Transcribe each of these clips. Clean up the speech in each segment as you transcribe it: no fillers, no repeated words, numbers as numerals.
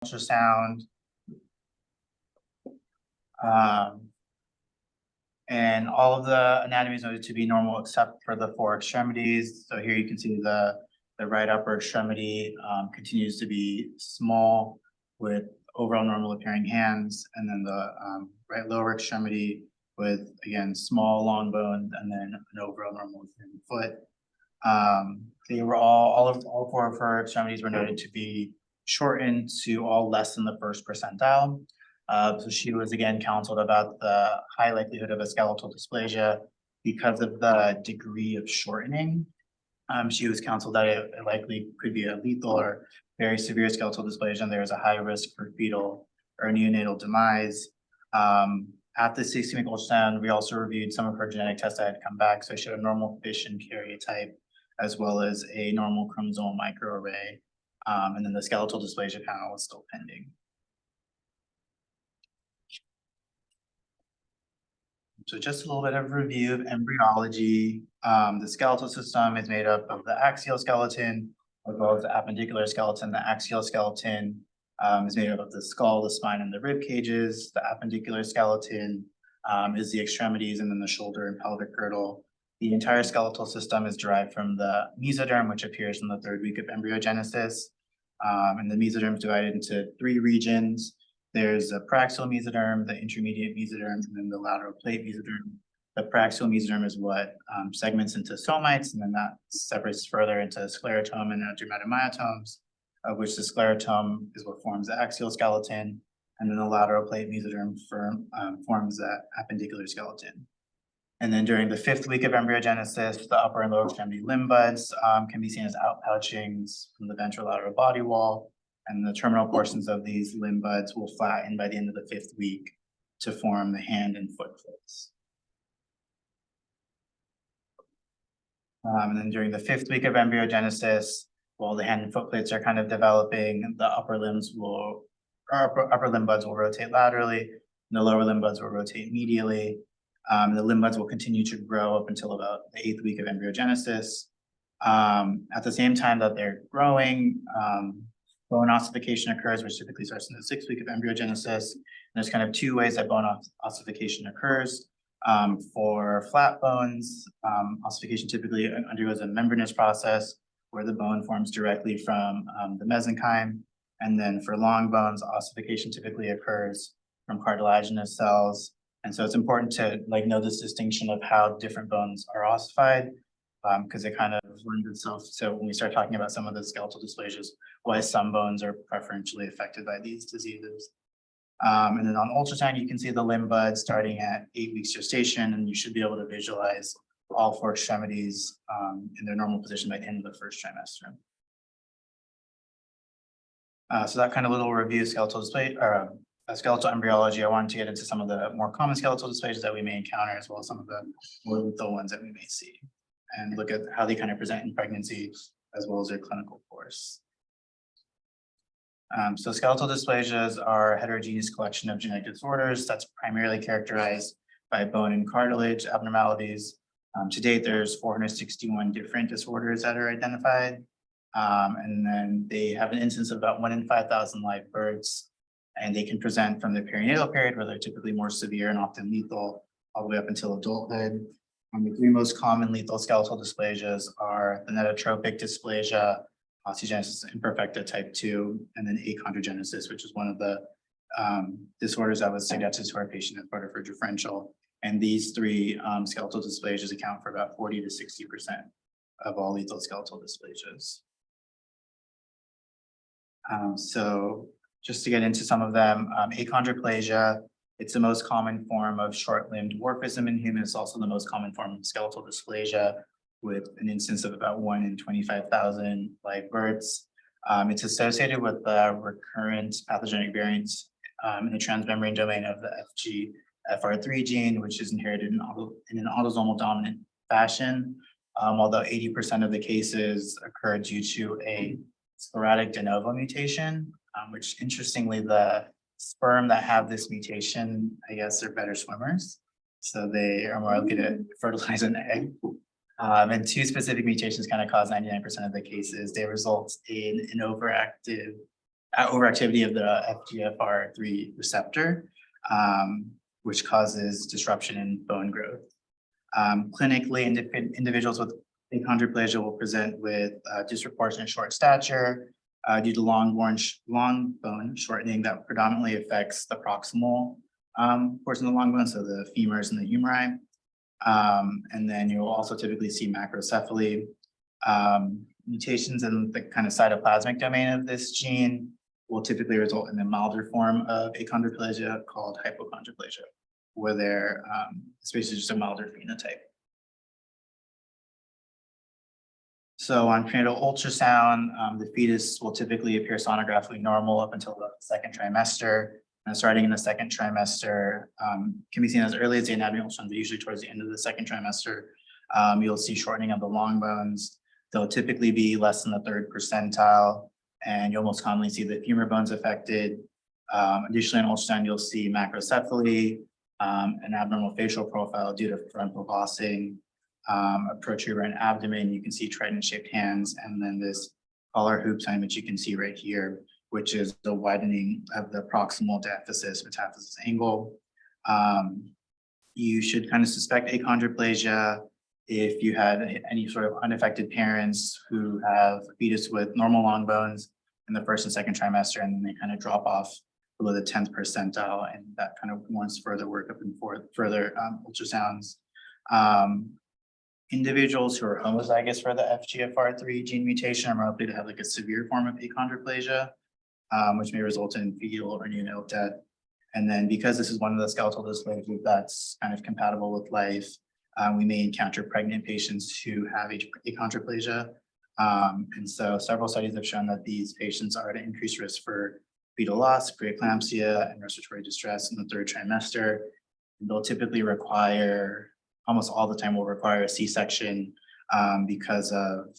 ultrasound. And all of the anatomy is noted to be normal except for the 4 extremities. So here you can see the right upper extremity continues to be small with overall normal appearing hands, and then the right lower extremity with, again, small long bones, and then an overall normal appearing foot. They were all 4 of her extremities were noted to be shortened to all less than the 1st percentile. So she was again counseled about the high likelihood of a skeletal dysplasia because of the degree of shortening. She was counseled that it likely could be a lethal or very severe skeletal dysplasia, and there is a high risk for fetal or neonatal demise. At the 16-week ultrasound, we also reviewed some of her genetic tests that had come back. So she had a normal fission karyotype, as well as a normal chromosomal microarray. And then the skeletal dysplasia panel was still pending. So just a little bit of review of embryology. The skeletal system is made up of the axial skeleton, as well as the appendicular skeleton. The axial skeleton is made up of the skull, the spine, and the rib cages. The appendicular skeleton is the extremities, and then the shoulder and pelvic girdle. The entire skeletal system is derived from the mesoderm, which appears in the 3rd week of embryogenesis. And the mesoderm is divided into 3 regions. There's the praxial mesoderm, the intermediate mesoderm, and then the lateral plate mesoderm. The praxial mesoderm is what segments into somites, and then that separates further into sclerotome and dermatomyotomes, of which the sclerotome is what forms the axial skeleton, and then the lateral plate mesoderm forms the appendicular skeleton. And then during the 5th week of embryogenesis, the upper and lower extremity limb buds can be seen as outpouchings from the ventrolateral body wall, and the terminal portions of these limb buds will flatten by the end of the 5th week to form the hand and foot plates. And then during the 5th week of embryogenesis, while the hand and foot plates are kind of developing, the upper limb buds will rotate laterally, and the lower limb buds will rotate medially. The limb buds will continue to grow up until about the 8th week of embryogenesis. At the same time that they're growing, bone ossification occurs, which typically starts in the 6th week of embryogenesis. And there's kind of 2 ways that bone ossification occurs. For flat bones, ossification typically undergoes a membranous process where the bone forms directly from the mesenchyme. And then for long bones, ossification typically occurs from cartilaginous cells. And so it's important to know this distinction of how different bones are ossified, because it kind of lends itself. So when we start talking about some of the skeletal dysplasias, why some bones are preferentially affected by these diseases. And then on ultrasound, you can see the limb buds starting at 8 weeks gestation, and you should be able to visualize all 4 extremities in their normal position by the end of the 1st trimester. So that kind of little review of skeletal skeletal embryology. I wanted to get into some of the more common skeletal dysplasias that we may encounter, as well as some of the more lethal ones that we may see, and look at how they kind of present in pregnancy, as well as their clinical course. So skeletal dysplasias are a heterogeneous collection of genetic disorders that's primarily characterized by bone and cartilage abnormalities. To date, there's 461 different disorders that are identified. And then they have an incidence of about 1 in 5,000 live births, and they can present from the perinatal period, where they're typically more severe and often lethal, all the way up until adulthood. The 3 most common lethal skeletal dysplasias are the netotropic dysplasia, osteogenesis imperfecta type 2, and then achondrogenesis, which is one of the disorders that was suggested to our patient as part of her differential. And these 3 skeletal dysplasias account for about 40 to 60% of all lethal skeletal dysplasias. So just to get into some of them, achondroplasia, it's the most common form of short-limbed dwarfism in humans. It's also the most common form of skeletal dysplasia, with an instance of about 1 in 25,000 live births. It's associated with recurrent pathogenic variants in the transmembrane domain of the FGFR3 gene, which is inherited in an autosomal dominant fashion. Although 80% of the cases occur due to a sporadic de novo mutation, which interestingly, the sperm that have this mutation, I guess, are better swimmers. So they are more likely to fertilize an egg. And 2 specific mutations kind of cause 99% of the cases. They result in an overactive overactivity of the FGFR3 receptor, which causes disruption in bone growth. Clinically, individuals with achondroplasia will present with disproportionate short stature due to long bone shortening that predominantly affects the proximal portion of the long bone, so the femurs and the humeri. And then you'll also typically see macrocephaly. Mutations in the kind of cytoplasmic domain of this gene will typically result in a milder form of achondroplasia called hypochondroplasia, where they're it's basically just a milder phenotype. So on prenatal ultrasound, the fetus will typically appear sonographically normal up until the second trimester. And starting in the second trimester, can be seen as early as the anatomy ultrasound, but usually towards the end of the second trimester, you'll see shortening of the long bones. They'll typically be less than the third percentile, and you'll most commonly see the femur bones affected. Additionally, in ultrasound, you'll see macrocephaly, an abnormal facial profile due to frontal bossing, a protuberant abdomen. You can see trident-shaped hands, and then this collar hoop sign, which you can see right here, which is the widening of the proximal diaphysis metaphysis angle. You should kind of suspect achondroplasia if you had any sort of unaffected parents who have a fetus with normal long bones in the first and second trimester, and then they kind of drop off below the 10th percentile, and that kind of warrants further workup and further ultrasounds. Individuals who are homozygous for the FGFR3 gene mutation are more likely to have like a severe form of achondroplasia, which may result in fetal or neonatal death. And then because this is one of the skeletal dysplasias that's kind of compatible with life, we may encounter pregnant patients who have achondroplasia. And so several studies have shown that these patients are at an increased risk for fetal loss, preeclampsia, and respiratory distress in the third trimester. And they'll typically require, almost all the time will require a C-section because of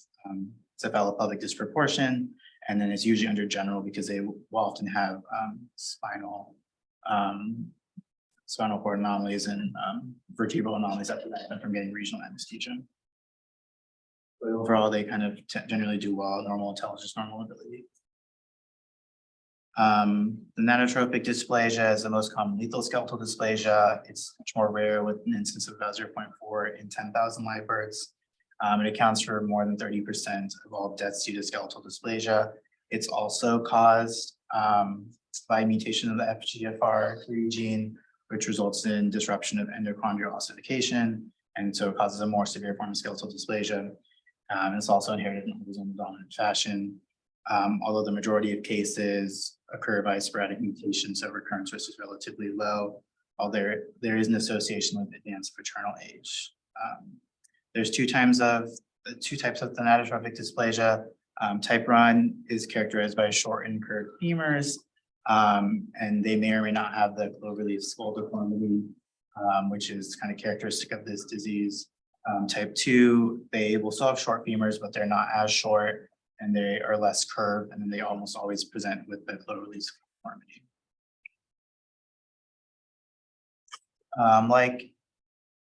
cephalopelvic disproportion. And then it's usually under general because they will often have spinal cord anomalies and vertebral anomalies that prevent them from getting regional anesthesia. But overall, they kind of generally do well, normal intelligence, normal ability. The nanotropic dysplasia is the most common lethal skeletal dysplasia. It's much more rare with an incidence of about 0.4 in 10,000 live births. It accounts for more than 30% of all deaths due to skeletal dysplasia. It's also caused by mutation of the FGFR3 gene, which results in disruption of endochondral ossification, and so it causes a more severe form of skeletal dysplasia. It's also inherited in autosomal dominant fashion. Although the majority of cases occur by sporadic mutation, so recurrence risk is relatively low, although there is an association with advanced paternal age. There's two types of the nanotropic dysplasia. Type 1 is characterized by short and curved femurs, and they may or may not have the cloverleaf skull deformity, which is kind of characteristic of this disease. Type 2, they will still have short femurs, but they're not as short, and they are less curved, and then they almost always present with the cloverleaf deformity. Like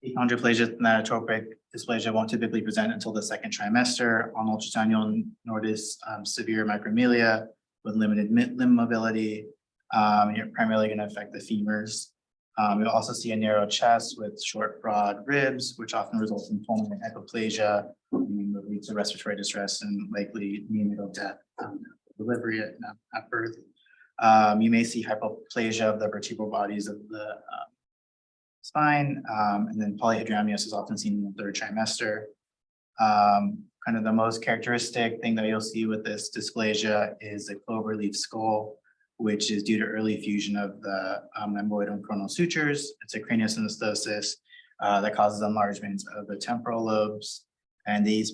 achondroplasia, nanotropic dysplasia won't typically present until the second trimester. On ultrasound, you'll notice severe micromelia with limited limb mobility. You're primarily going to affect the femurs. You'll also see a narrow chest with short, broad ribs, which often results in pulmonary hypoplasia, that leads to respiratory distress and likely neonatal death, delivery at birth. You may see hypoplasia of the vertebral bodies of the spine, and then polyhydramnios is often seen in the third trimester. Kind of the most characteristic thing that you'll see with this dysplasia is a cloverleaf skull, which is due to early fusion of the rhomboid and coronal sutures. It's a craniosynostosis that causes enlargement of the temporal lobes, and these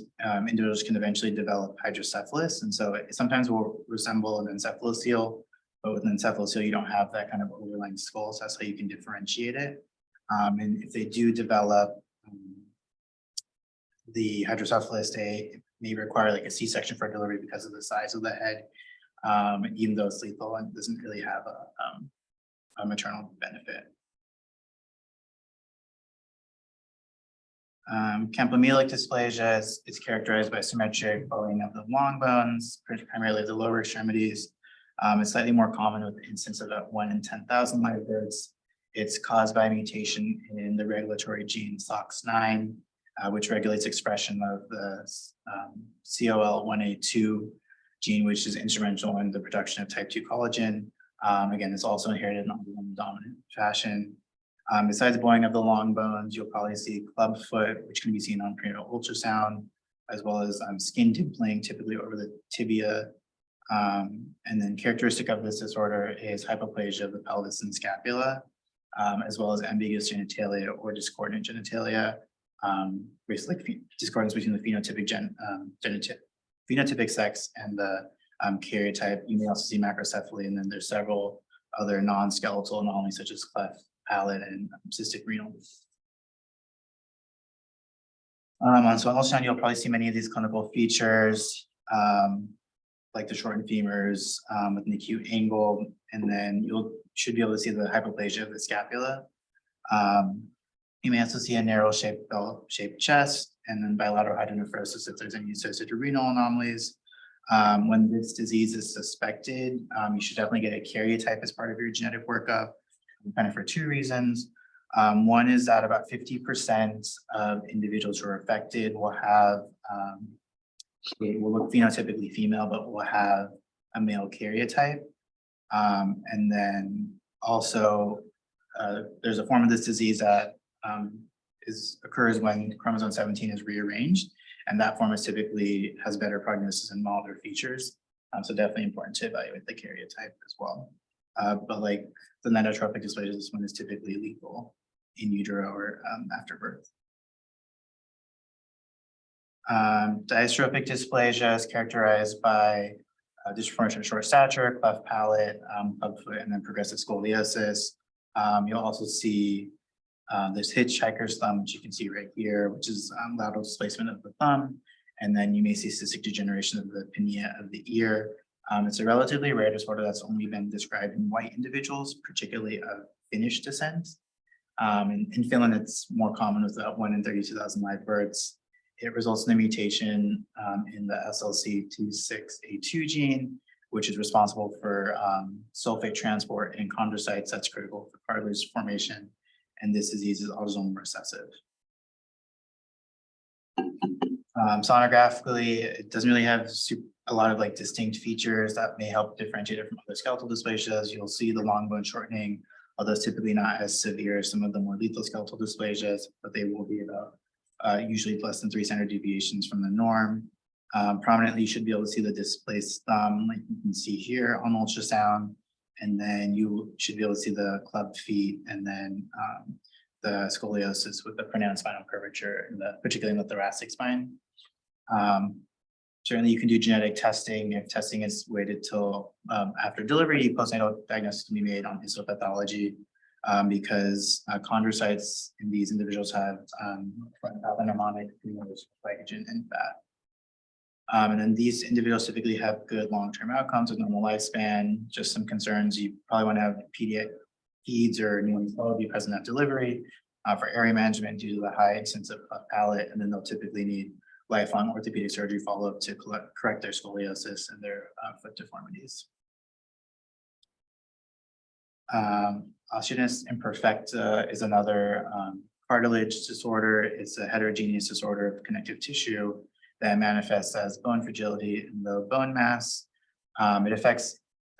individuals can eventually develop hydrocephalus, and so it sometimes will resemble an encephalocele, but with an encephalocele you don't have that kind of overlying skull, so that's how you can differentiate it. And if they do develop the hydrocephalus, they may require like a C-section for delivery because of the size of the head, even though it's lethal and doesn't really have a maternal benefit. Campomelic dysplasia is characterized by symmetric bowing of the long bones, primarily the lower extremities, It's slightly more common with the instance of about 1 in 10,000 live births. It's caused by a mutation in the regulatory gene SOX9, which regulates expression of the COL1A2 gene, which is instrumental in the production of type 2 collagen. Again, it's also inherited in autosomal dominant fashion. Besides bowing of the long bones, you'll probably see club foot, which can be seen on prenatal ultrasound, as well as skin dimpling, typically over the tibia. And then characteristic of this disorder is hypoplasia of the pelvis and scapula, as well as ambiguous genitalia or discordant genitalia, basically discordance between the phenotypic sex and the karyotype. You may also see macrocephaly, and then there's several other non-skeletal anomalies such as cleft palate and cystic renal. On swallow ultrasound, you'll probably see many of these clinical features, like the shortened femurs with an acute angle, and then should be able to see the hypoplasia of the scapula. You may also see a narrow bell-shaped chest, and then bilateral hydronephrosis if there's any associated renal anomalies. When this disease is suspected, you should definitely get a karyotype as part of your genetic workup, kind of for 2 reasons. One is that about 50% of individuals who are affected will have, it will look phenotypically female, but will have a male karyotype. And then also, there's a form of this disease that occurs when chromosome 17 is rearranged, and that form is typically has better prognosis and milder features. So definitely important to evaluate the karyotype as well. But like the neurotrophic dysplasia, this one is typically lethal in utero or after birth. Dystrophic dysplasia is characterized by disproportionate short stature, cleft palate, club foot, and then progressive scoliosis. You'll also see this hitchhiker's thumb, which you can see right here, which is lateral displacement of the thumb. And then you may see cystic degeneration of the pinea of the ear. It's a relatively rare disorder that's only been described in white individuals, particularly of Finnish descent. In Finland, it's more common with about 1 in 32,000 live births. It results in a mutation in the SLC26A2 gene, which is responsible for sulfate transport in chondrocytes that's critical for cartilage formation. And this disease is autosomal recessive. Sonographically, it doesn't really have a lot of like distinct features that may help differentiate it from other skeletal dysplasias. You'll see the long bone shortening, although it's typically not as severe as some of the more lethal skeletal dysplasias, but they will be about usually less than 3 standard deviations from the norm. Prominently, you should be able to see the displaced thumb, like you can see here on ultrasound, and then you should be able to see the clubbed feet, and then the scoliosis with the pronounced spinal curvature, particularly in the thoracic spine. Certainly, you can do genetic testing. If testing is waited till after delivery, postnatal diagnosis can be made on histopathology because chondrocytes in these individuals have pathognomonic glycogen and fat. And then these individuals typically have good long-term outcomes with normal lifespan. Just some concerns, you probably want to have peds or neonatology be present at delivery for area management due to the high incidence of cleft palate, and then they'll typically need lifelong orthopedic surgery follow-up to correct their scoliosis and their foot deformities. Osteogenesis imperfecta is another cartilage disorder. It's a heterogeneous disorder of connective tissue that manifests as bone fragility in the bone mass.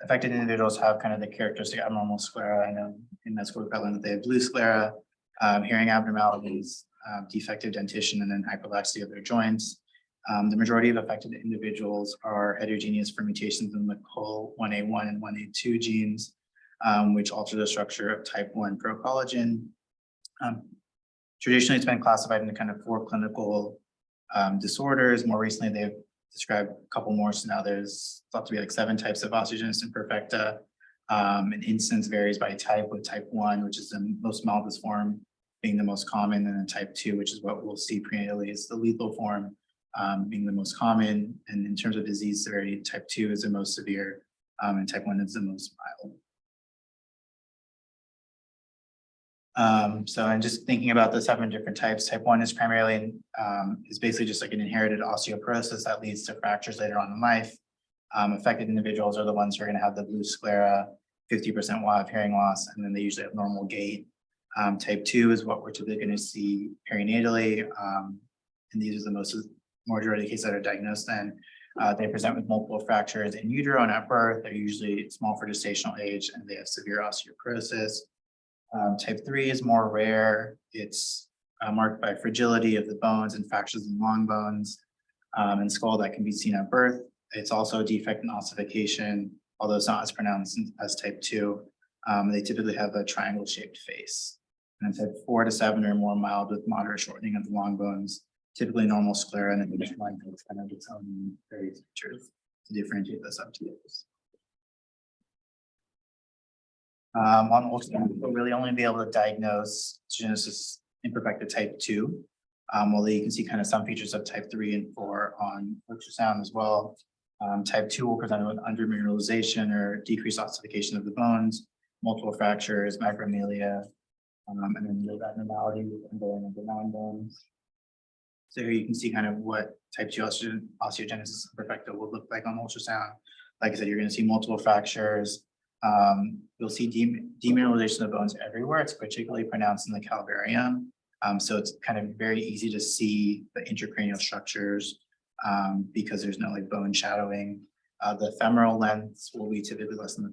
Affected individuals have kind of the characteristic abnormal sclera. I know in med school that they have blue sclera, hearing abnormalities, defective dentition, and then hyperlaxity of their joints. The majority of affected individuals are heterogeneous for mutations in the COL1A1 and 1A2 genes, which alter the structure of type 1 procollagen. Traditionally, it's been classified into kind of 4 clinical disorders. More recently, they've described a couple more, so now there's thought to be like 7 types of osteogenesis imperfecta. An instance varies by type, with type 1, which is the most mildest form, being the most common, and then type 2, which is what we'll see prenatally, is the lethal form, being the most common. And in terms of disease severity, type 2 is the most severe, and type 1 is the most mild. And just thinking about the 7 different types, type 1 is primarily is basically just like an inherited osteoporosis that leads to fractures later on in life. Affected individuals are the ones who are gonna have the blue sclera, 50% will have hearing loss, and then they usually have normal gait. Type 2 is what we're typically gonna see perinatally, and these are the majority of the cases that are diagnosed then. They present with multiple fractures in utero and at birth. They're usually small for gestational age, and they have severe osteoporosis. Type 3 is more rare. It's marked by fragility of the bones and fractures in long bones and skull that can be seen at birth. It's also a defect in ossification, although it's not as pronounced as type 2. They typically have a triangle shaped face. And type 4 to 7 are more mild with moderate shortening of the long bones, typically normal sclera, and then each line has kind of its own various features to differentiate the subtypes. On ultrasound, we'll really only be able to diagnose genesis imperfecta type 2, although you can see kind of some features of type 3 and 4 on ultrasound as well. Type 2 will present with undermineralization or decreased ossification of the bones, multiple fractures, macromelia, and then the abnormality with unbowing of the non-bones. So here you can see kind of what type 2 osteogenesis imperfecta will look like on ultrasound. Like I said, you're going to see multiple fractures. You'll see demineralization of bones everywhere. It's particularly pronounced in the calvarium. So it's kind of very easy to see the intracranial structures because there's no like bone shadowing. The femoral lengths will be typically less than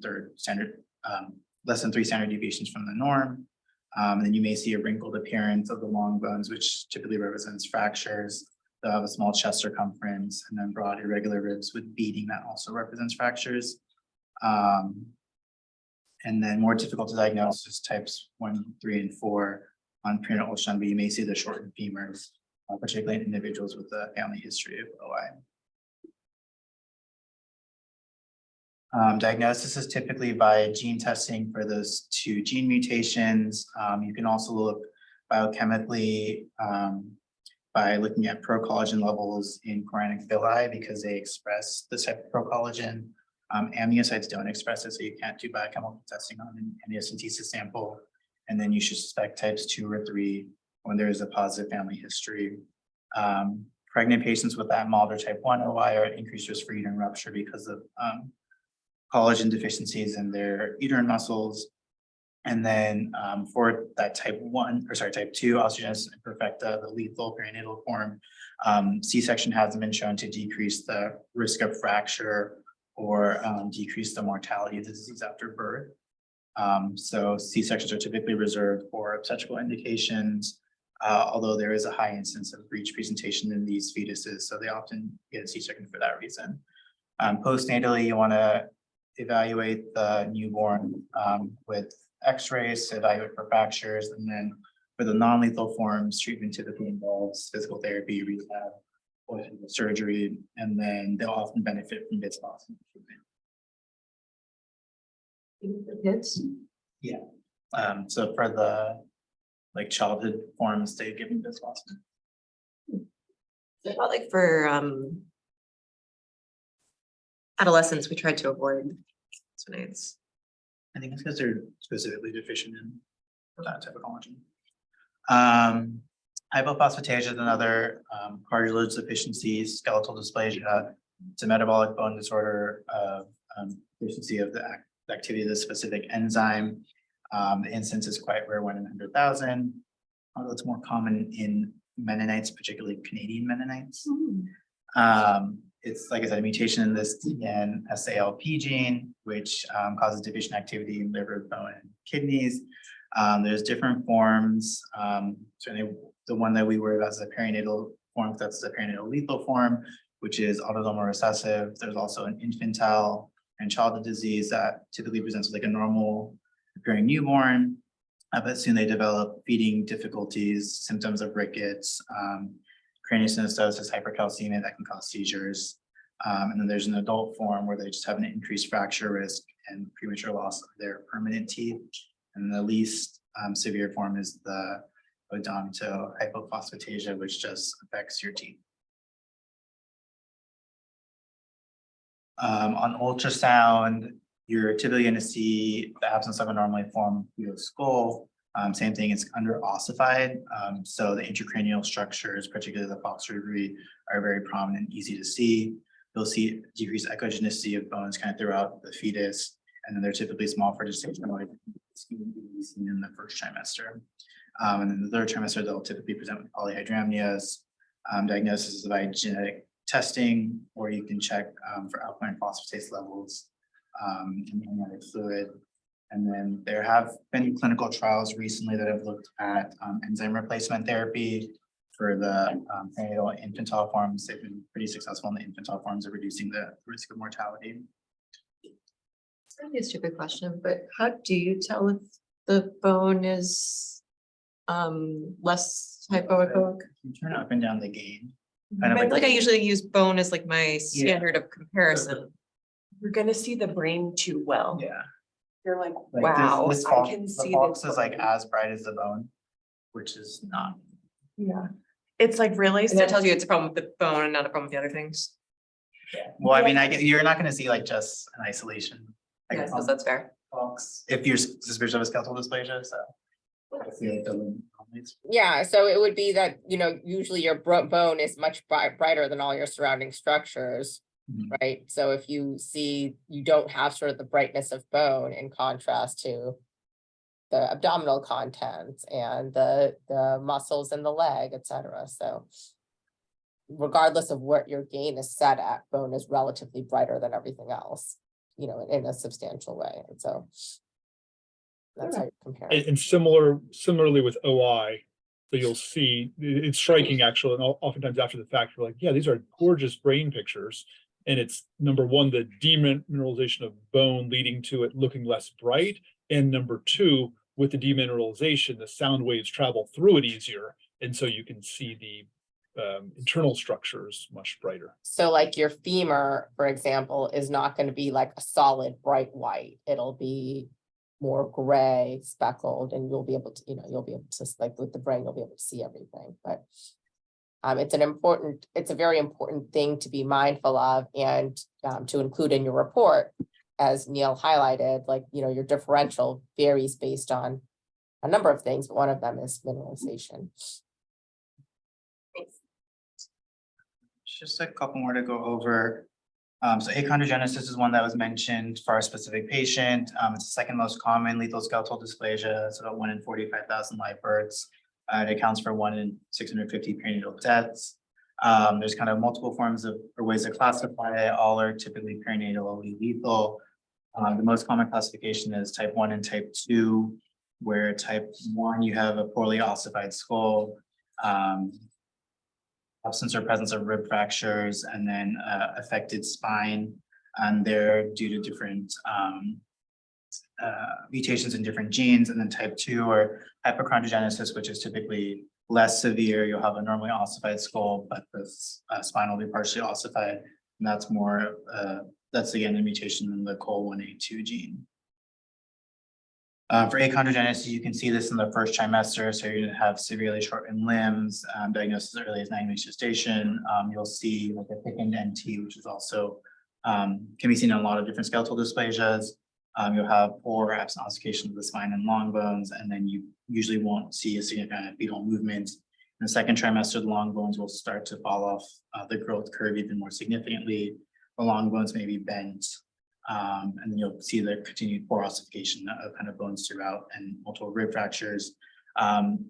less than 3 standard deviations from the norm. And then you may see a wrinkled appearance of the long bones, which typically represents fractures. They'll have a small chest circumference and then broad irregular ribs with beading that also represents fractures. And then more difficult to diagnose is types 1, 3, and 4 on prenatal ultrasound, but you may see the shortened femurs, particularly in individuals with a family history of OI. Diagnosis is typically by gene testing for those 2 gene mutations. You can also look biochemically by looking at procollagen levels in chorionic villi because they express this type of procollagen. Amniocytes don't express it, so you can't do biochemical testing on an amniocentesis sample. And then you should suspect types 2 or 3 when there is a positive family history. Pregnant patients with that mild or type 1 OI are at increased risk for uterine rupture because of collagen deficiencies in their uterine muscles. And then for that type 2 osteogenesis imperfecta, the lethal perinatal form, C-section hasn't been shown to decrease the risk of fracture or decrease the mortality of the disease after birth. So C-sections are typically reserved for obstetrical indications, although there is a high incidence of breech presentation in these fetuses, so they often get a C-section for that reason. Postnatally, you want to evaluate the newborn with x-rays to evaluate for fractures, and then for the non-lethal forms, treatment typically involves physical therapy, rehab, or surgery, and then they'll often benefit from bisphosphonate treatment. For kids? Yeah. So for the childhood forms, they give them bisphosphonate. Well, like for adolescents, we tried to avoid bisphonates. I think it's because they're specifically deficient in that type of collagen. Hypophosphatasia is another cartilage deficiency, skeletal dysplasia. It's a metabolic bone disorder of deficiency of the activity of the specific enzyme. The incidence is quite rare, 1 in 100,000. Although it's more common in Mennonites, particularly Canadian Mennonites. It's, like I said, a mutation in this SALP gene, which causes deficient activity in liver, bone, and kidneys. There's different forms. Certainly the one that we worry about is the perinatal form, that's the perinatal lethal form, which is autosomal recessive. There's also an infantile and childhood disease that typically presents like a normal appearing newborn, but soon they develop feeding difficulties, symptoms of rickets, craniosynostosis, hypercalcemia that can cause seizures. And then there's an adult form where they just have an increased fracture risk and premature loss of their permanent teeth. And the least severe form is the odontohypophosphatasia, which just affects your teeth. On ultrasound, you're typically going to see the absence of a normally formed skull. Same thing, it's under ossified. So the intracranial structures, particularly the falx cerebri, are very prominent, easy to see. you'll see decreased echogenicity of bones kind of throughout the fetus, and then they're typically small for gestation, like seen in the first trimester. And then the third trimester, they'll typically present with polyhydramnios, diagnosis by genetic testing, or you can check for alkaline phosphatase levels in the amniotic fluid. And then there have been clinical trials recently that have looked at enzyme replacement therapy for the perinatal infantile forms. They've been pretty successful in the infantile forms of reducing the risk of mortality. It's gonna be a stupid question, but how do you tell if the bone is less hypoechoic? You turn up and down the gain. I feel like I usually use bone as like my standard of comparison. You're gonna see the brain too well. Yeah. You're like, Like wow, this I can the see fox this. is like as bright as the bone, which is not. Yeah, it's like really. And that tells you it's a problem with the bone and not a problem with the other things. Well, I mean, you're not gonna see like just an isolation. Like Yeah, I suppose that's fair. fox, if you're suspicious of a skeletal dysplasia, so. I see like the limb anomalies. Yeah, so it would be that, usually your bone is much brighter than all your surrounding structures, Mhm. right? So if you see, you don't have sort of the brightness of bone in contrast to the abdominal contents and the muscles in the leg, etc. So regardless of what your gain is set at, bone is relatively brighter than everything else, in a substantial way. And so that's how you compare. And similarly with OI, so you'll see it's striking actually, and oftentimes after the fact, you're like, yeah, these are gorgeous brain pictures. And it's number one, the demineralization of bone leading to it looking less bright. And number two, with the demineralization, the sound waves travel through it easier. And so you can see the internal structures much brighter. So like your femur, for example, is not going to be like a solid bright white. It'll be more gray, speckled, and you'll be able to, like with the brain, you'll be able to see everything. But it's a very important thing to be mindful of and to include in your report, as Neel highlighted, like, your differential varies based on a number of things, but one of them is mineralization. Just a couple more to go over. So achondrogenesis is one that was mentioned for our specific patient. It's the second most common lethal skeletal dysplasia. It's about 1 in 45,000 live births. It accounts for 1 in 650 perinatal deaths. There's kind of multiple forms of or ways to classify it. All are typically perinatally lethal. The most common classification is type 1 and type 2, where type 1 you have a poorly ossified skull, absence or presence of rib fractures, and then affected spine, and they're due to different mutations in different genes. And then type 2 or hypochondrogenesis, which is typically less severe. You'll have a normally ossified skull, but the spine will be partially ossified, and that's more that's again a mutation in the COL1A2 gene. For achondrogenesis, you can see this in the first trimester. So you're going to have severely shortened limbs, diagnosis as early as 9 weeks gestation. You'll see like a thickened NT, which is also can be seen in a lot of different skeletal dysplasias. You'll have poor or absent ossification of the spine and long bones, and then you usually won't see a significant fetal movement. In the second trimester, the long bones will start to fall off the growth curve even more significantly. The long bones may be bent. And then you'll see the continued poor ossification of kind of bones throughout and multiple rib fractures.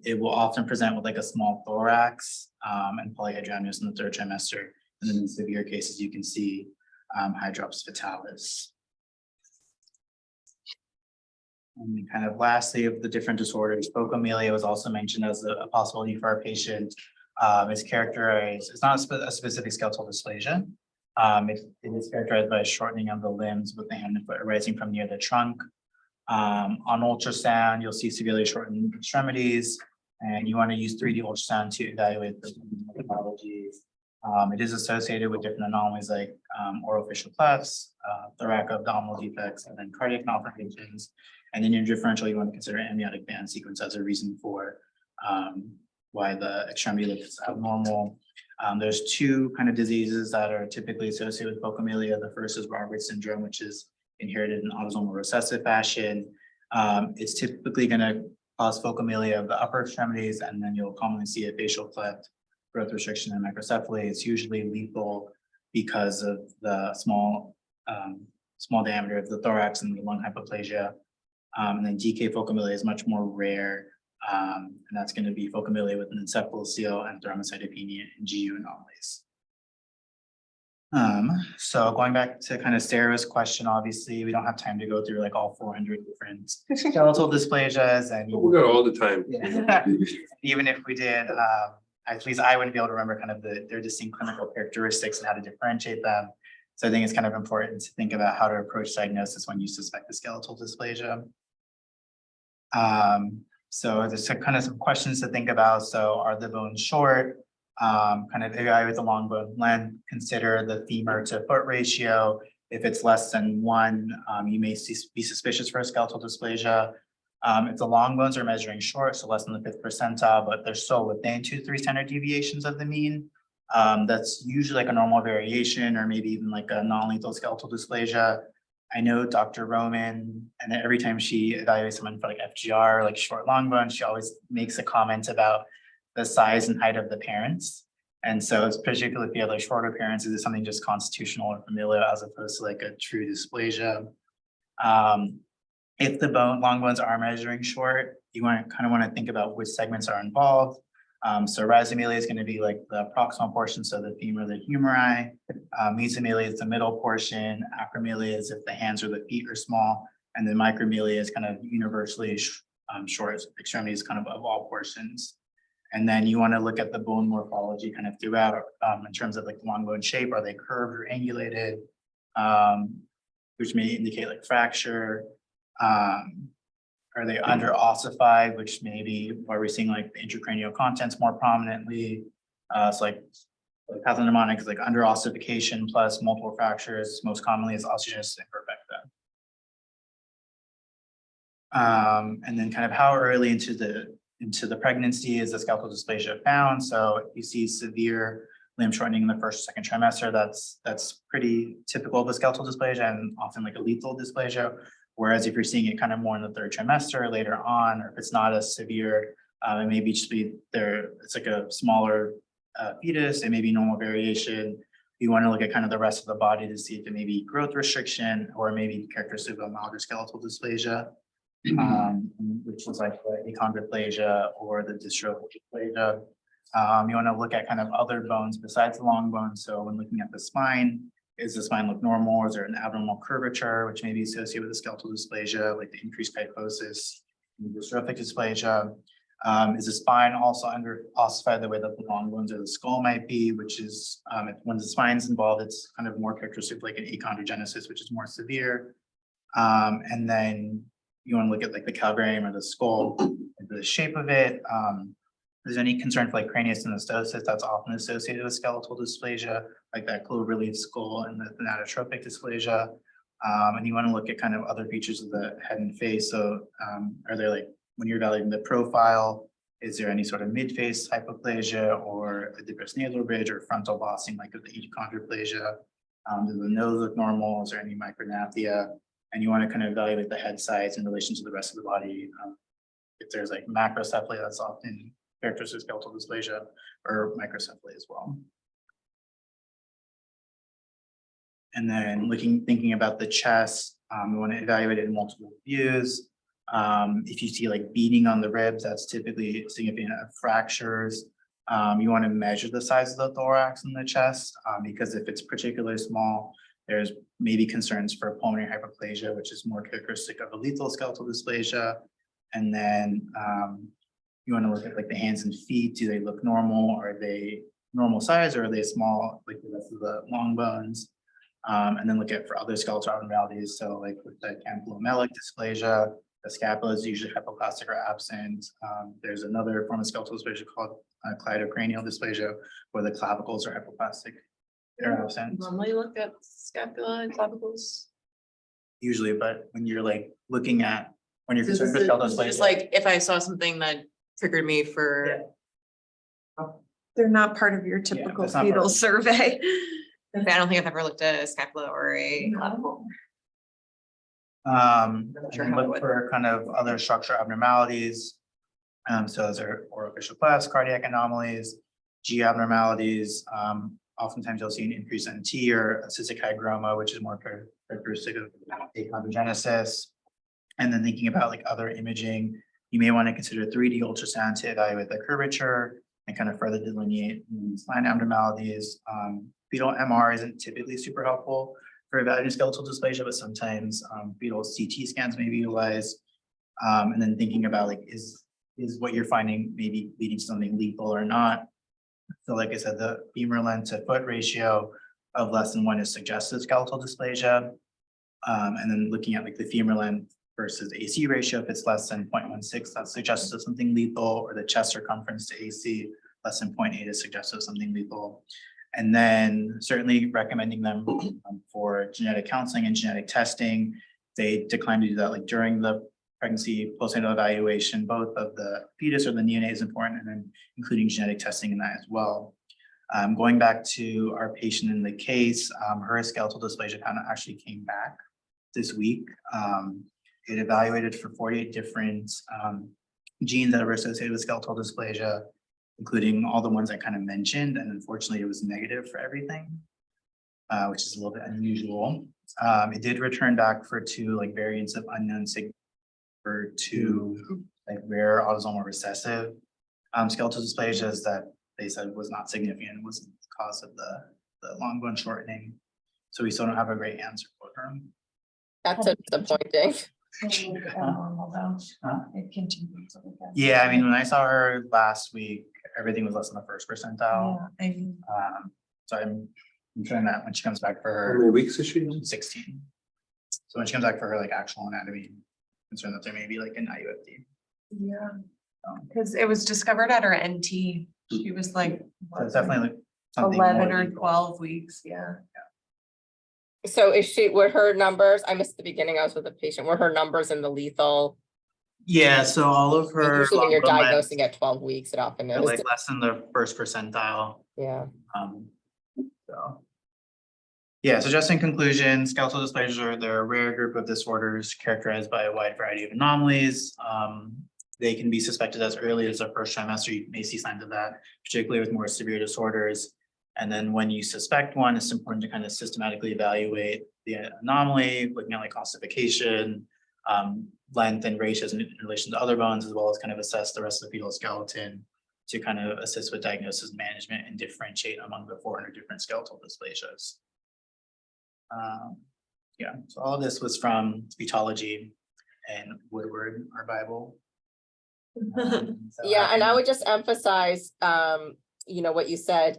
It will often present with like a small thorax and polyhydramnios in the third trimester. And then in severe cases, you can see hydrops fatalis. And then kind of lastly, of the different disorders, phocomelia was also mentioned as a possibility for our patient. It's characterized, it's not a specific skeletal dysplasia. It is characterized by a shortening of the limbs with the hand and foot arising from near the trunk. On ultrasound, you'll see severely shortened extremities, and you want to use 3D ultrasound to evaluate the pathology. It is associated with different anomalies like orofacial clefts, thoracoabdominal defects, and then cardiac malformations. And in your differential, you want to consider amniotic band sequence as a reason for why the extremity looks abnormal. There's 2 kind of diseases that are typically associated with phocomelia. The first is Roberts syndrome, which is inherited in autosomal recessive fashion. It's typically going to cause phocomelia of the upper extremities, and then you'll commonly see a facial cleft, growth restriction, and microcephaly. It's usually lethal because of the small diameter of the thorax and the lung hypoplasia. And then DK focomelia is much more rare. And that's going to be focomelia with an encephalocele and thrombocytopenia and GU anomalies. So going back to kind of Sarah's question, obviously, we don't have time to go through like all 400 different skeletal dysplasias and We got all the time. yeah. Even if we did, at least I wouldn't be able to remember kind of their distinct clinical characteristics and how to differentiate them. So I think it's kind of important to think about how to approach diagnosis when you suspect a skeletal dysplasia. So there's kind of some questions to think about. So are the bones short? Kind of evaluate the long bone length, consider the femur to foot ratio. If it's less than 1, you may be suspicious for a skeletal dysplasia. If the long bones are measuring short, so less than the 5th percentile, but they're still within 2-3 standard deviations of the mean, that's usually like a normal variation or maybe even like a non-lethal skeletal dysplasia. I know Dr. Roman, and every time she evaluates someone for like FGR, like short long bone, she always makes a comment about the size and height of the parents. And so it's particularly if you have like shorter parents, is it something just constitutional or familial as opposed to like a true dysplasia? If the long bones are measuring short, you kind of want to think about which segments are involved. So rhizomelia is going to be like the proximal portion, so the femur, the humeri. Mesomelia is the middle portion. Acromelia is if the hands or the feet are small, and then micromelia is kind of universally short extremities, kind of all portions. And then you want to look at the bone morphology kind of throughout in terms of like long bone shape. Are they curved or angulated? Which may indicate like fracture. Are they under ossified, which may be where we're seeing like the intracranial contents more prominently. So like pathognomonic is like under ossification plus multiple fractures, most commonly is osteogenesis imperfecta. And then kind of how early into the pregnancy is the skeletal dysplasia found. So if you see severe limb shortening in the 1st or 2nd trimester, that's pretty typical of a skeletal dysplasia and often like a lethal dysplasia. Whereas if you're seeing it kind of more in the 3rd trimester later on, or if it's not as severe, it may be just be there. It's like a smaller fetus. It may be normal variation. You want to look at kind of the rest of the body to see if it may be growth restriction or maybe characteristic of a milder skeletal dysplasia, which is like the achondroplasia or the dystrophic dysplasia. You want to look at kind of other bones besides the long bone. So when looking at the spine, is the spine look normal? Is there an abnormal curvature, which may be associated with the skeletal dysplasia, like the increased kyphosis, dystrophic dysplasia? Is the spine also under ossified the way that the long bones or the skull might be, which is when the spine's involved, it's kind of more characteristic like an achondrogenesis, which is more severe. And then you want to look at like the calvarium or the skull, the shape of it. If there's any concern for like craniosynostosis, that's often associated with skeletal dysplasia, like that cloverleaf skull and the thanatotropic dysplasia. And you want to look at kind of other features of the head and face. So are there like, when you're evaluating the profile, is there any sort of mid-face hypoplasia or a depressed nasal bridge or frontal bossing like of the achondroplasia? Does the nose look normal? Is there any micronathia? And you want to kind of evaluate the head size in relation to the rest of the body. If there's like macrocephaly, that's often characteristic of skeletal dysplasia, or microcephaly as well. And then thinking about the chest, we want to evaluate it in multiple views. If you see like beating on the ribs, that's typically significant of fractures. You want to measure the size of the thorax and the chest, because if it's particularly small, there's maybe concerns for pulmonary hyperplasia, which is more characteristic of a lethal skeletal dysplasia. And then you want to look at like the hands and feet. Do they look normal? Are they normal size or are they small like the rest of the long bones? And then look at for other skeletal abnormalities. So like with the campylomelic dysplasia, the scapula is usually hypoplastic or absent. There's another form of skeletal dysplasia called cleidocranial dysplasia, where the clavicles are hypoplastic or absent. Normally look at scapula and clavicles. Usually, but when you're like looking at, when you're This concerned is with skeletal dysplasia. just like if I saw something that triggered me for. They're not part of your typical that's not part fetal of- survey. I don't think I've ever looked at a scapula or a clavicle. And sure then how it look would- for kind of other structural abnormalities. So those are orifical class, cardiac anomalies, G abnormalities. oftentimes you'll see an increase in T or cystic hygroma, which is more characteristic of achondrogenesis. And then thinking about like other imaging, you may want to consider 3D ultrasound to evaluate the curvature and kind of further delineate spine abnormalities. Fetal MR isn't typically super helpful for evaluating skeletal dysplasia, but sometimes fetal CT scans may be utilized. And then thinking about like, is what you're finding maybe leading to something lethal or not? So like I said, the femur length to foot ratio of less than 1 is suggestive skeletal dysplasia. And then looking at like the femur length versus AC ratio, if it's less than 0.16, that's suggestive of something lethal, or the chest circumference to AC less than 0.8 is suggestive of something lethal. And then certainly recommending them for genetic counseling and genetic testing. They decline to do that like during the pregnancy postnatal evaluation, both of the fetus or the neonate is important, and then including genetic testing in that as well. Going back to our patient in the case, her skeletal dysplasia kind of actually came back this week. It evaluated for 48 different genes that are associated with skeletal dysplasia, including all the ones I kind of mentioned, and unfortunately it was negative for everything, which is a little bit unusual. It did return back for 2 like variants of unknown significance for 2 like rare autosomal recessive skeletal dysplasias that they said was not significant, wasn't the cause of the long bone shortening. So we still don't have a great answer for her. That's disappointing. It continues. Yeah, I mean, when I saw her last week, everything was less than the 1st percentile. Yeah, I mean, So I'm concerned that when she comes back for How her many weeks is she? 16. So when she comes back for her like actual anatomy, I'm concerned that there may be like an IUFD. yeah, because it was discovered at her NT. She was like So it's definitely like something 11 more or lethal. 12 weeks, yeah. So were her numbers, I missed the beginning, I was with a patient, were her numbers in the lethal? Yeah, so all of her Usually when you're long bone lengths diagnosing at 12 weeks, it often are is. like less than the 1st percentile. Yeah. So. Yeah, so just in conclusion, skeletal dysplasias they're a rare group of disorders characterized by a wide variety of anomalies. They can be suspected as early as the 1st trimester. You may see signs of that, particularly with more severe disorders. And then when you suspect one, it's important to kind of systematically evaluate the anomaly, looking at like ossification, length and ratios in relation to other bones, as well as kind of assess the rest of the fetal skeleton to kind of assist with diagnosis management and differentiate among the 400 different skeletal dysplasias. Yeah, so all of this was from Speechology and Woodward, our Bible. So Yeah, and I can- would just emphasize, what you said,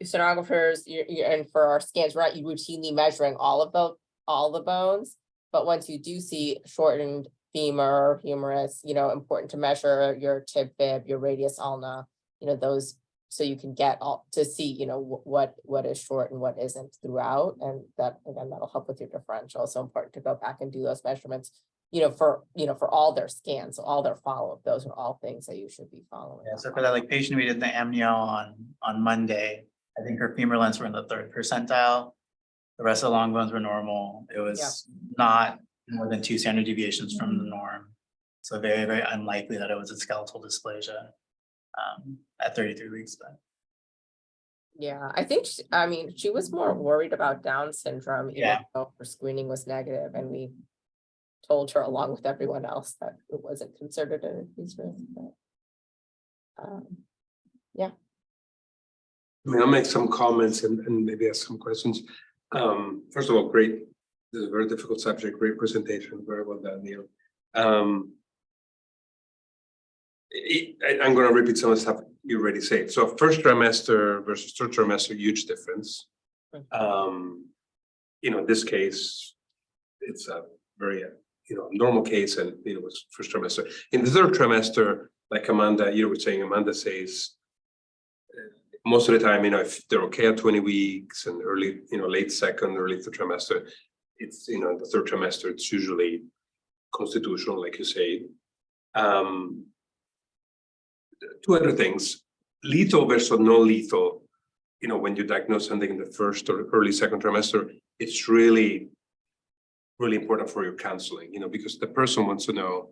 sonographers, and for our scans, we're not routinely measuring all the bones. But once you do see shortened femur, humerus, important to measure your tib fib, your radius ulna, those, so you can get all to see, what is short and what isn't throughout. And that, again, that'll help with your differential. So important to go back and do those measurements, for all their scans, all their follow-up. Those are all things that you should be following. Yeah, up so on. for that like patient we did the amnio on Monday, I think her femur lengths were in the 3rd percentile. The rest of the long bones were normal. It was not more than 2 standard deviations from the norm. So very, very unlikely that it was a skeletal dysplasia at 33 weeks. But Yeah, I think, she was more worried about Down syndrome, even Yeah. though her screening was negative, and we told her along with everyone else that it wasn't considered an increased risk. But, I mean, I'll make some comments and maybe ask some questions. First of all, great. This is a very difficult subject, great presentation, very well done, Neel. I'm going to repeat some of the stuff you already said. So 1st trimester versus 3rd trimester, huge difference. In this case, it's a very, normal case, and it was 1st trimester. In the 3rd trimester, like Amanda says, most of the time, if they're okay at 20 weeks and early, late 2nd, early 3rd trimester, it's, the 3rd trimester, it's usually constitutional, like you say. 2 other things, lethal versus non-lethal, when you diagnose something in the 1st or early 2nd trimester, it's really, really important for your counseling, because the person wants to know,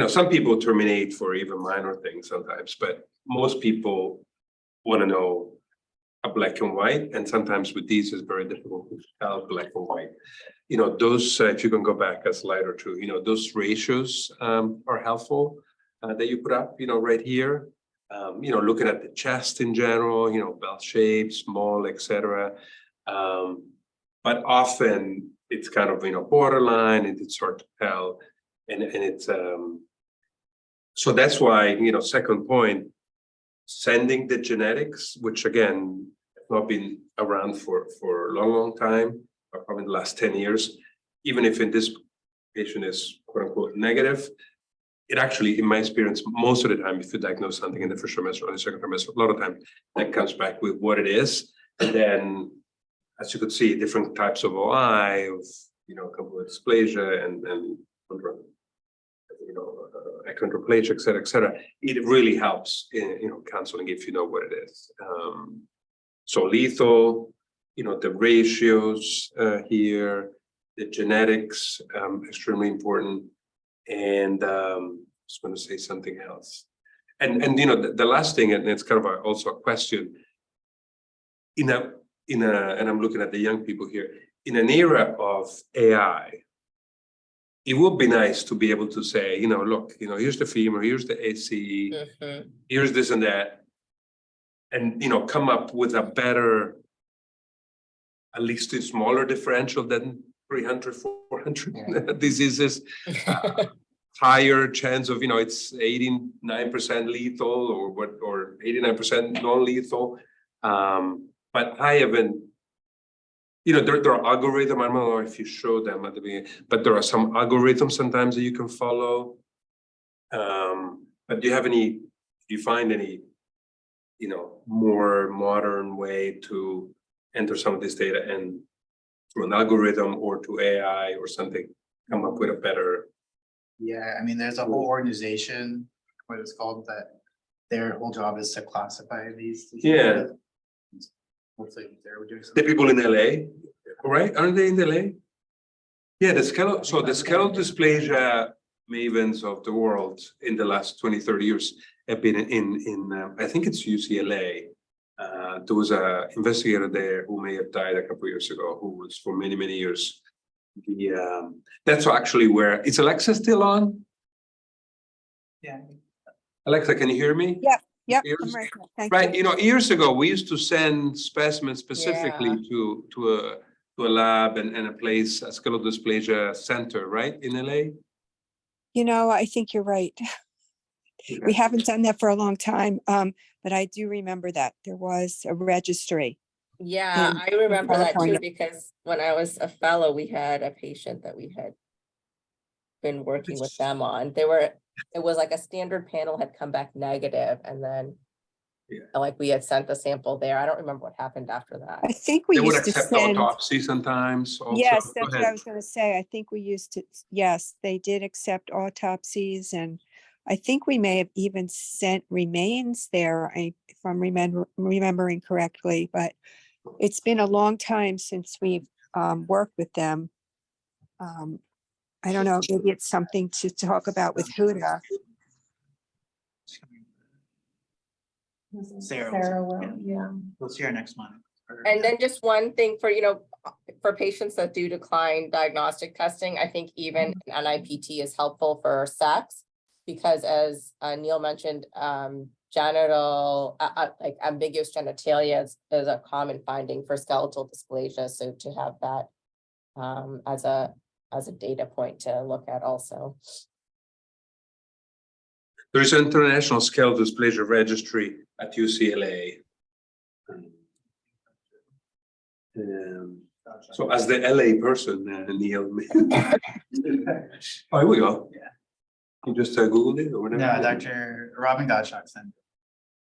some people terminate for even minor things sometimes, but most people want to know, a black and white, and sometimes with these it's very difficult to tell black and white. You know, those, if you can go back a slide or two, you know, those ratios are helpful that you put up, you know, right here. You know, looking at the chest in general, you know, bell shape, small, etc. But often it's kind of, you know, borderline, and it's hard to tell, and it's so that's why, you know, second point, sending the genetics, which again have not been around for a long time, or probably the last 10 years, even if in this patient is quote unquote negative, it actually, in my experience, most of the time, if you diagnose something in the first trimester or the second trimester, a lot of time that comes back with what it is. And then, as you could see, different types of OI, of, you know, complete dysplasia and you know, achondroplasia, et cetera, et cetera. It really helps in, you know, counseling if you know what it is. So lethal, you know, the ratios here, the genetics, extremely important. And just want to say something else. And you know, the last thing, and it's kind of also a question. And I'm looking at the young people here, in an era of AI, it would be nice to be able to say, you know, look, you know, here's the femur, here's the AC, here's this and that, and, you know, come up with a better, at least a smaller differential than 300, 400 diseases, higher chance of, you know, it's 89% lethal or what, or 89% non-lethal. But I haven't, you know, there are algorithms, I don't know if you show them at the beginning, but there are some algorithms sometimes that you can follow. But do you find any, you know, more modern way to enter some of this data and through an algorithm or to AI or something, come up with a better? Yeah, I mean, there's a whole organization, what it's called, that their whole job is to classify these. Yeah. Hopefully they're doing The something. people in LA, right? Aren't they in LA? Yeah, the skeletal dysplasia mavens of the world in the last 20, 30 years have been in I think it's UCLA. There was a investigator there who may have died a couple of years ago, who was for many, many years. That's actually where, is Alexa still on? Yeah. Alexa, can you hear me? Yep, Years- I'm right. Thank Right, you. you know, years ago, we used to send specimens specifically to a lab and a place, a skeletal dysplasia center, right, in LA? You know, I think you're right. We haven't done that for a long time, but I do remember that there was a registry. Yeah, in I remember that too, California. because when I was a fellow, we had a patient that we had been working with them on. It was like a standard panel had come back negative, and then like we had sent the sample there. I don't remember what happened after that. I think we They would used to accept send, autopsy sometimes also. yes, Go that's what ahead. I was gonna say. I think we used to, yes, they did accept autopsies, and I think we may have even sent remains there, if I'm remembering correctly, but it's been a long time since we've worked with them. I don't know, maybe it's something to talk about with Huda. Sarah will, yeah. We'll see her next month. And then just one thing for, you know, for patients that do decline diagnostic testing, I think even an NIPT is helpful for sex. Because as Neel mentioned, genital, like ambiguous genitalia is a common finding for skeletal dysplasia. So to have that as a data point to look at also. There is an international skeletal dysplasia registry at UCLA. So as the LA person, Neel. Oh, here we go. Yeah. You just Googled it or whatever? No, Dr. Robin Gottschalk sent.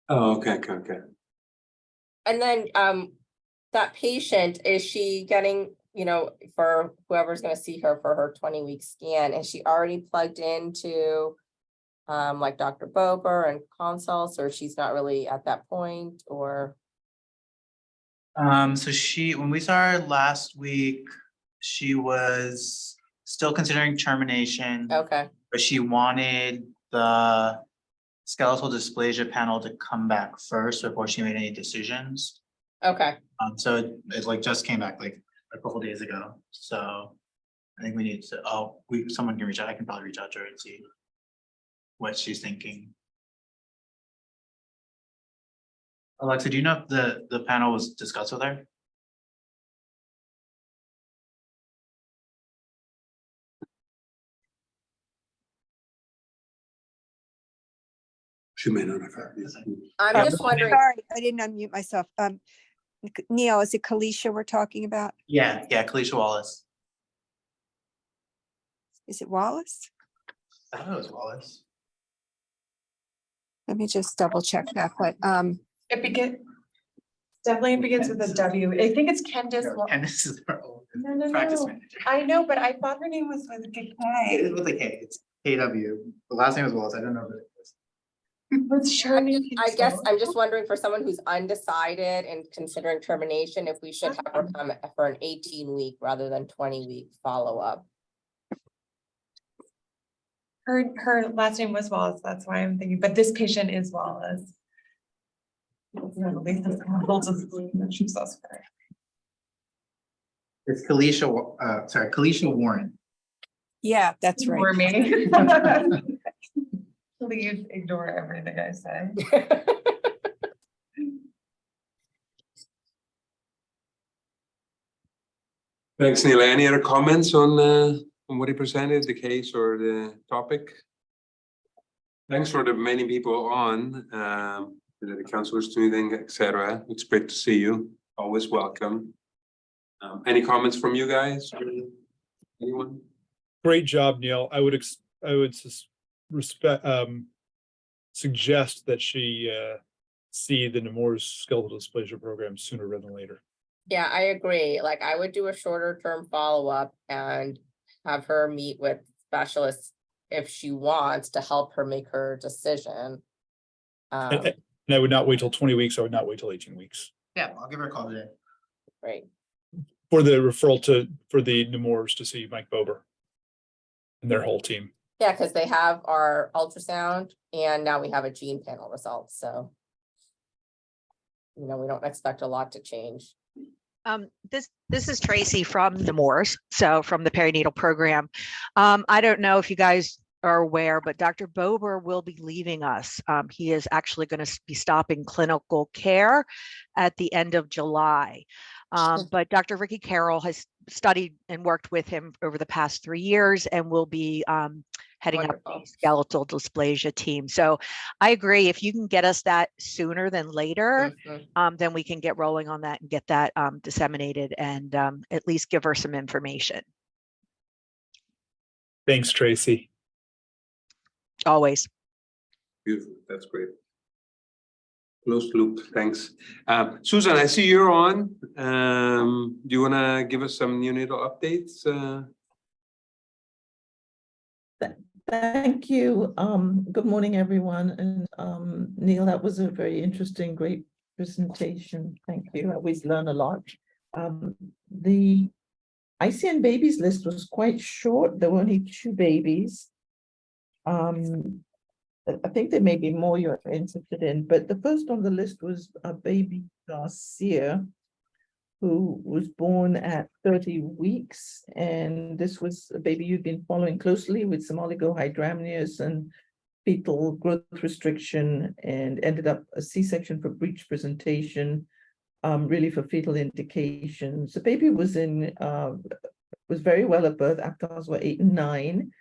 Oh, okay. And then that patient, is she getting, you know, for whoever's going to see her for her 20-week scan, is she already plugged into like Dr. Bober and consults, or she's not really at that point, or? So when we saw her last week, she was still considering termination. Okay. But she wanted the skeletal dysplasia panel to come back first before she made any decisions. Okay, So it like just came back like a couple days ago, so I think we need to, someone can reach out, I can probably reach out to her and see what she's thinking. Alexa, do you know if the panel was discussed with her? She may not have heard. I'm Oh, just wondering, Sorry, I didn't unmute myself. Neil, is it Kalisha we're talking about? Yeah, Kalisha Wallace. Is it Wallace? I thought it was Wallace. Let me just double check that, but, definitely it begins with a W. I think it's Candace. And this is her old No, practice no. manager. I know, but I thought her name was with a K. It's with a K, it's KW. The last name is Wallace, I don't know who it is. Was Shirley. I guess I'm just wondering for someone who's undecided and considering termination, if we should have her come for an 18-week rather than 20-week follow-up. Her last name was Wallace, that's why I'm thinking, but this patient is Wallace. She's so sorry. It's Kalisha, Kalisha Warren. yeah, that's right. For me. Please ignore everything I say. Thanks, Neil. Any other comments on what he presented, the case or the topic? Thanks for the many people on, the counselors tuning, etc. It's great to see you. Always welcome. Any comments from you guys? Anyone? Great job, Neil. I would suggest that she see the Nemours skeletal dysplasia program sooner rather than later. Yeah, I agree. Like I would do a shorter term follow-up and have her meet with specialists if she wants to help her make her decision. And I would not wait till 20 weeks. I would not wait till 18 weeks Yeah, I'll give her a call today. Right. for the referral for the Nemours to see Mike Bober and their whole team. Yeah, because they have our ultrasound and now we have a gene panel result, so. We don't expect a lot to change. This is Tracy from Nemours, so from the perinatal program. I don't know if you guys are aware, but Dr. Bober will be leaving us. He is actually going to be stopping clinical care at the end of July. But Dr. Ricky Carroll has studied and worked with him over the past 3 years and will be heading up Wonderful. the skeletal dysplasia team. So I agree, if you can get us that sooner than later, Mhm. then we can get rolling on that and get that disseminated and at least give her some information. Thanks, Tracy. Always. Beautiful. That's great. Closed loop. Thanks. Susan, I see you're on. Do you want to give us some neonatal updates? Thank you. Good morning, everyone. And Neil, that was a very interesting, great presentation. Thank you. I always learn a lot. The ICN babies list was quite short. There were only 2 babies. I think there may be more you're interested in, but the first on the list was a baby Garcia, who was born at 30 weeks. And this was a baby you'd been following closely with some oligohydramnios and fetal growth restriction, and ended up a C-section for breech presentation, really for fetal indications. The baby was was very well at birth. Apgars were 8 and 9.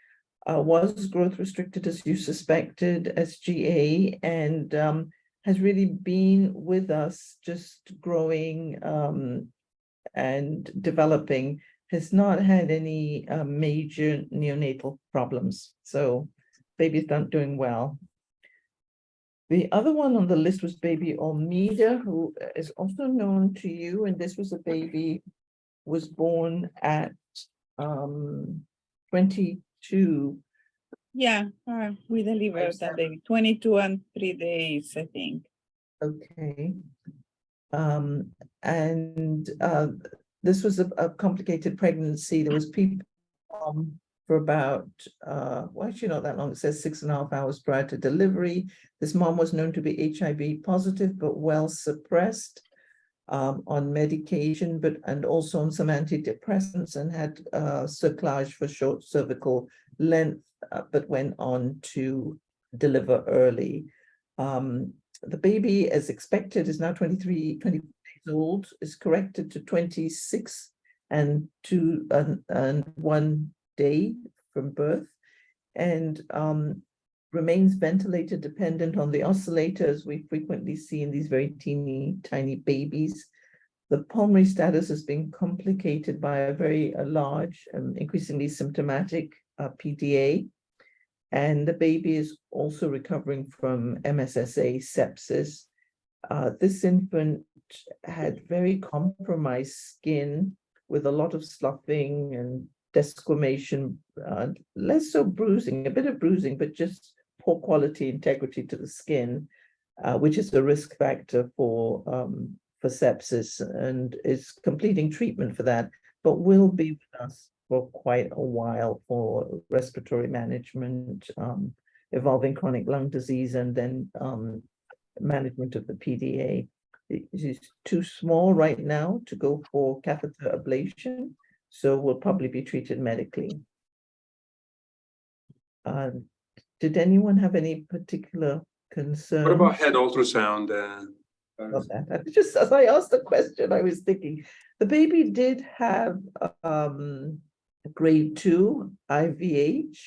Was growth restricted, as you suspected, SGA, and has really been with us, just growing and developing, has not had any major neonatal problems. So baby's doing well. The other one on the list was baby Almeida, who is also known to you, and this was a baby was born at 22. Yeah, we delivered that baby, 22 and 3 days, I think. Okay. This was a complicated pregnancy. There was people for about, well, actually not that long. It says 6.5 hours prior to delivery. This mom was known to be HIV positive, but well suppressed. on medication, and also on some antidepressants, and had cerclage for short cervical length, but went on to deliver early. The baby, as expected, is now 20 days old, is corrected to 26 and 1 day from birth, and remains ventilator dependent on the oscillators we frequently see in these very tiny babies. The pulmonary status has been complicated by a very large and increasingly symptomatic PDA. And the baby is also recovering from MSSA sepsis. This infant had very compromised skin with a lot of sloughing and desquamation, less so bruising, a bit of bruising, but just poor quality integrity to the skin, which is a risk factor for sepsis, and is completing treatment for that, but will be with us for quite a while for respiratory management, evolving chronic lung disease, and then management of the PDA. He's too small right now to go for catheter ablation, so will probably be treated medically. Did anyone have any particular concern? What about head ultrasound? Just as I asked the question, I was thinking the baby did have grade 2 IVH,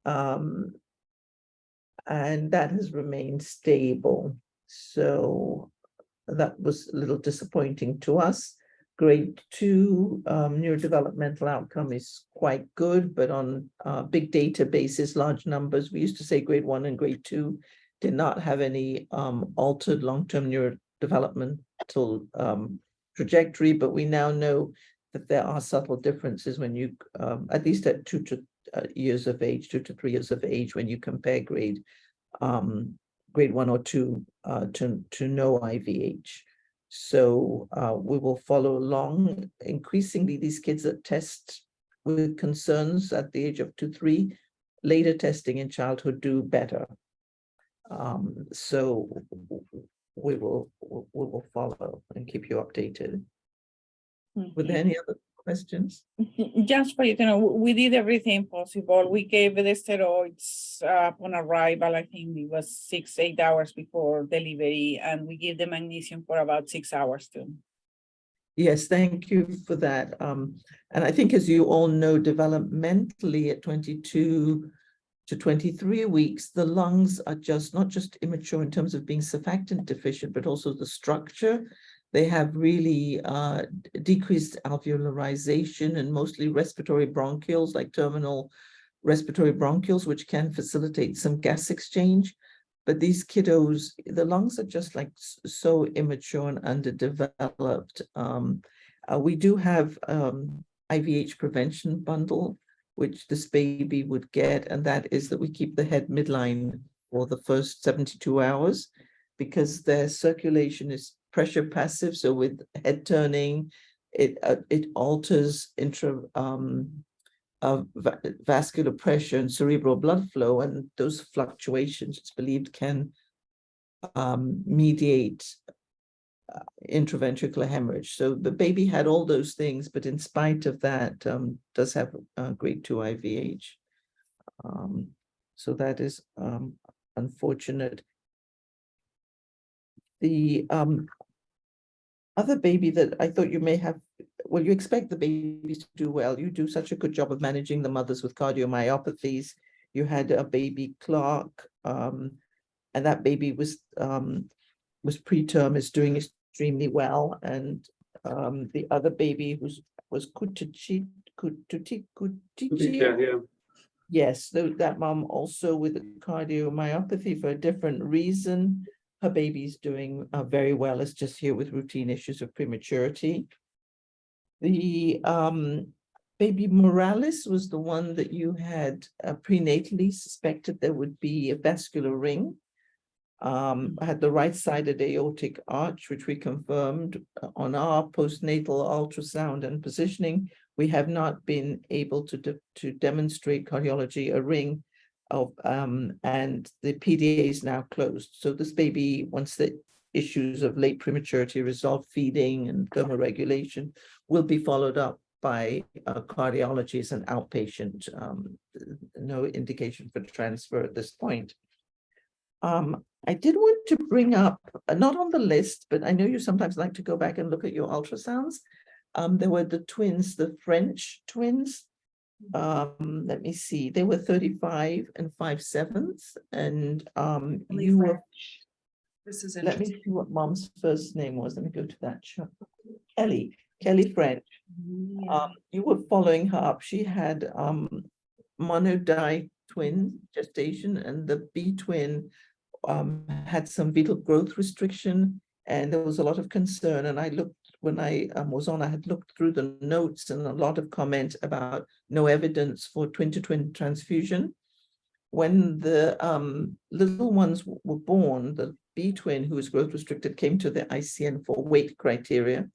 and that has remained stable. So that was a little disappointing to us. Grade 2 neurodevelopmental outcome is quite good, but on big databases, large numbers, we used to say grade 1 and grade 2 did not have any altered long-term neurodevelopmental trajectory, but we now know that there are subtle differences when you, at least at 2 to 3 years of age, when you compare grade 1 or 2 to no IVH. So we will follow along. Increasingly, these kids that test with concerns at the age of 2-3, later testing in childhood do better. So we will follow and keep you updated. Were there any other questions? Just for you to know, we did everything possible. We gave the steroids upon arrival. I think it was 6-8 hours before delivery, and we give the magnesium for about 6 hours too. Yes, thank you for that. And I think, as you all know, developmentally at 22 to 23 weeks, the lungs are just not just immature in terms of being surfactant deficient, but also the structure. They have really decreased alveolarization and mostly respiratory bronchioles, like terminal respiratory bronchioles, which can facilitate some gas exchange. But these kiddos, the lungs are just like so immature and underdeveloped. We do have IVH prevention bundle, which this baby would get, and that is that we keep the head midline for the first 72 hours because their circulation is pressure passive. So with head turning, it alters vascular pressure and cerebral blood flow, and those fluctuations, it's believed, can mediate intraventricular hemorrhage. So the baby had all those things, but in spite of that, does have grade 2 IVH. So that is unfortunate. The other baby that I thought you may have, well, you expect the babies to do well. You do such a good job of managing the mothers with cardiomyopathies. You had a baby Clark, and that baby was preterm, is doing extremely well. And the other baby was Kutichi. Yeah. Yes, that mom also with a cardiomyopathy for a different reason. Her baby's doing very well. It's just here with routine issues of prematurity. The baby Morales was the one that you had prenatally suspected there would be a vascular ring. Had the right-sided aortic arch, which we confirmed on our postnatal ultrasound and positioning. We have not been able to demonstrate cardiology a ring of, and the PDA is now closed. So this baby, once issues of late prematurity, resolved feeding and thermoregulation will be followed up by cardiology as an outpatient. No indication for transfer at this point. I did want to bring up, not on the list, but I know you sometimes like to go back and look at your ultrasounds. There were the twins, the French twins. Let me see, they were 35 and 5/7, and you were, This is let me interesting. see what mom's first name was. Let me go to that chart. Kelly French. You were following her up. She had monodi twin gestation, and the B twin had some fetal growth restriction, and there was a lot of concern. And I looked, when I was on, I had looked through the notes and a lot of comment about no evidence for twin-to-twin transfusion. When the little ones were born, the B twin, who was growth restricted, came to the ICN for weight criteria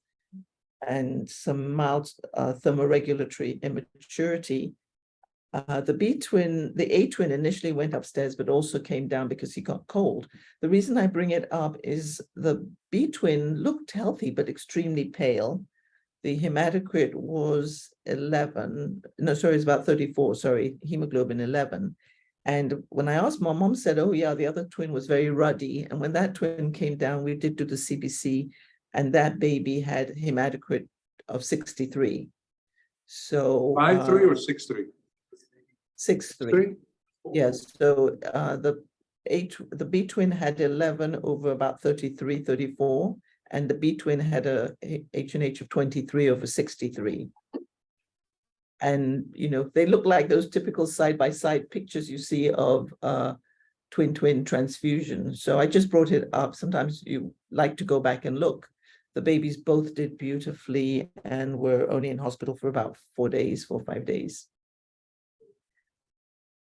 and some mild thermoregulatory immaturity. The B twin, the A twin initially went upstairs, but also came down because he got cold. The reason I bring it up is the B twin looked healthy, but extremely pale. The hematocrit was 11, no, sorry, it's about 34, sorry, hemoglobin 11. And when I asked mom said, oh yeah, the other twin was very ruddy. And when that twin came down, we did do the CBC, and that baby had hematocrit of 63. So 5-3 or 6-3? 6-3. 3? Yes, so the B twin had 11 over about 33, 34, and the B twin had a H&H of 23 over 63. And, you know, they look like those typical side-by-side pictures you see of twin-twin transfusion. So I just brought it up. Sometimes you like to go back and look. The babies both did beautifully and were only in hospital for about 4 days, 4 or 5 days.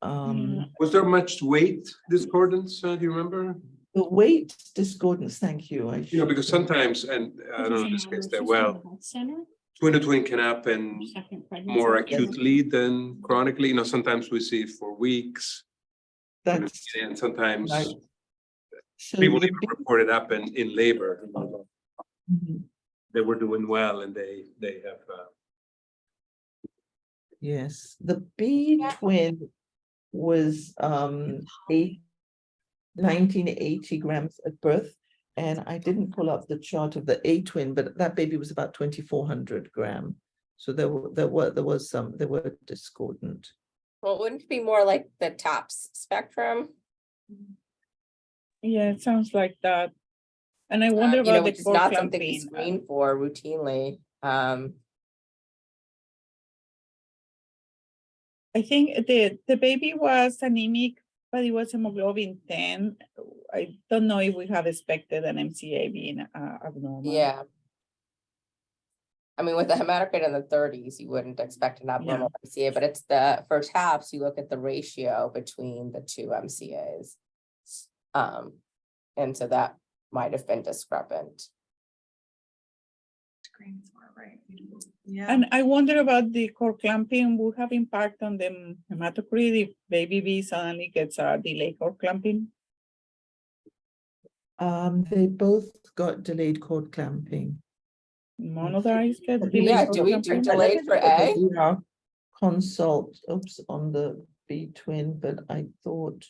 Was there much weight discordance? Do you remember? The weight discordance, thank you. You know, because sometimes, and I don't know this case that well, twin-to-twin can happen more acutely than chronically. You know, sometimes we see it for weeks. That's And sometimes right. So people the even report it up in labor. Mhm. They were doing well and they have. Yes, the B twin was 1980 grams at birth, and I didn't pull up the chart of the A twin, but that baby was about 2400 gram. So there were discordant. Well, wouldn't it be more like the TAPS spectrum? Yeah, it sounds like that. And I wonder You know, about the which is cord not something we clamping. screen for routinely. I think the baby was anemic, but it was hemoglobin 10. I don't know if we have expected an MCA being abnormal. Yeah. I mean, with the hematocrit in the 30s, you wouldn't expect an abnormal MCA, but it's for TAPS, you look at the ratio between the two MCAs. And so that might have been discrepant. Yeah. And I wonder about the cord clamping will have impact on the hematocrit if baby B suddenly gets a delayed cord clamping. They both got delayed cord clamping. Monodice get Let me delayed Yeah, cord do we do clamping? delayed for A? Yeah, consult, oops, on the B twin, but I thought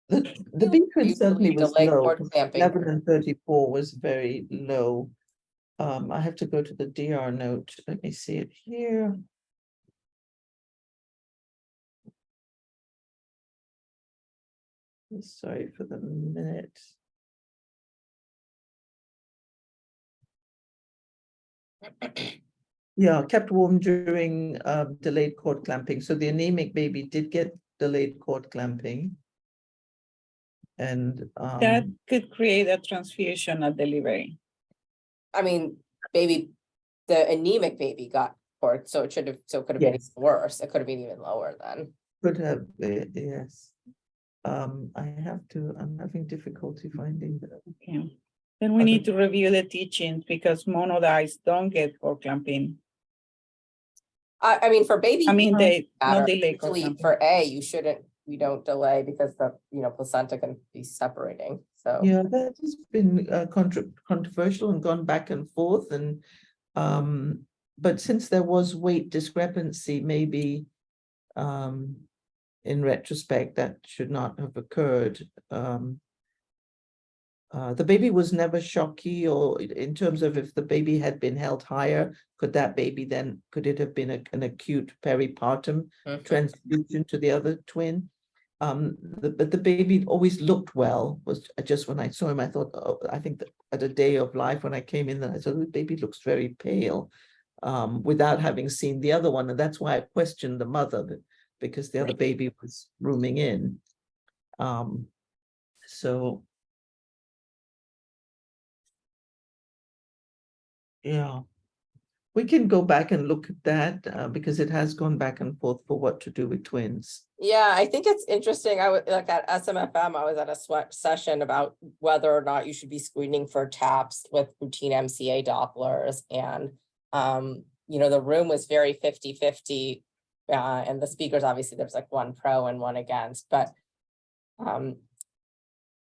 the B twin certainly Usually was delay low. cord clamping. 11 and 34 was very low. I have to go to the DR note. Let me see it here. Sorry for the minute. Yeah, kept warm during delayed cord clamping. So the anemic baby did get delayed cord clamping. And That could create a transfusion at delivery. I mean, the anemic baby got cord, so it could have been even Yes. worse. It could have been even lower then. could have, yes. I'm having difficulty finding that. Okay. Then we need to review the teachings because monodice don't get cord clamping. I mean, for baby. I mean, they matter. not delay cord Usually clamping. for A, we don't delay because the placenta can be separating. So. Yeah, that has been controversial and gone back and forth and but since there was weight discrepancy, maybe in retrospect that should not have occurred. The baby was never shocky, or in terms of if the baby had been held higher, could it have been an acute peripartum transfusion to the other twin? But the baby always looked well. Was just when I saw him, I thought, oh, I think that at a day of life when I came in, I said, the baby looks very pale, without having seen the other one, and that's why I questioned the mother, because the other baby was rooming in. So. Yeah, we can go back and look at that because it has gone back and forth for what to do with twins. Yeah, I think it's interesting. I was like at SMFM, I was at a session about whether or not you should be screening for TAPS with routine MCA Dopplers. And, you know, the room was very 50-50. And the speakers, obviously, there's like one pro and one against. But, you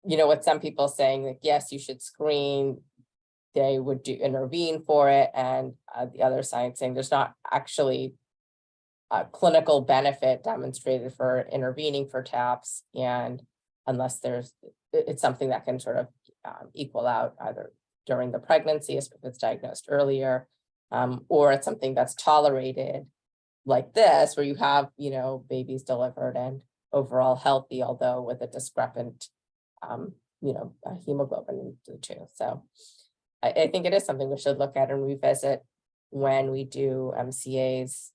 know, with some people saying like, yes, you should screen, they would intervene for it. And the other side saying there's not actually a clinical benefit demonstrated for intervening for TAPS, and unless it's something that can sort of equal out either during the pregnancy if it's diagnosed earlier, or it's something that's tolerated like this, where you have, you know, babies delivered and overall healthy, although with a discrepant, you know, hemoglobin in the two. So I think it is something we should look at and revisit when we do MCAs.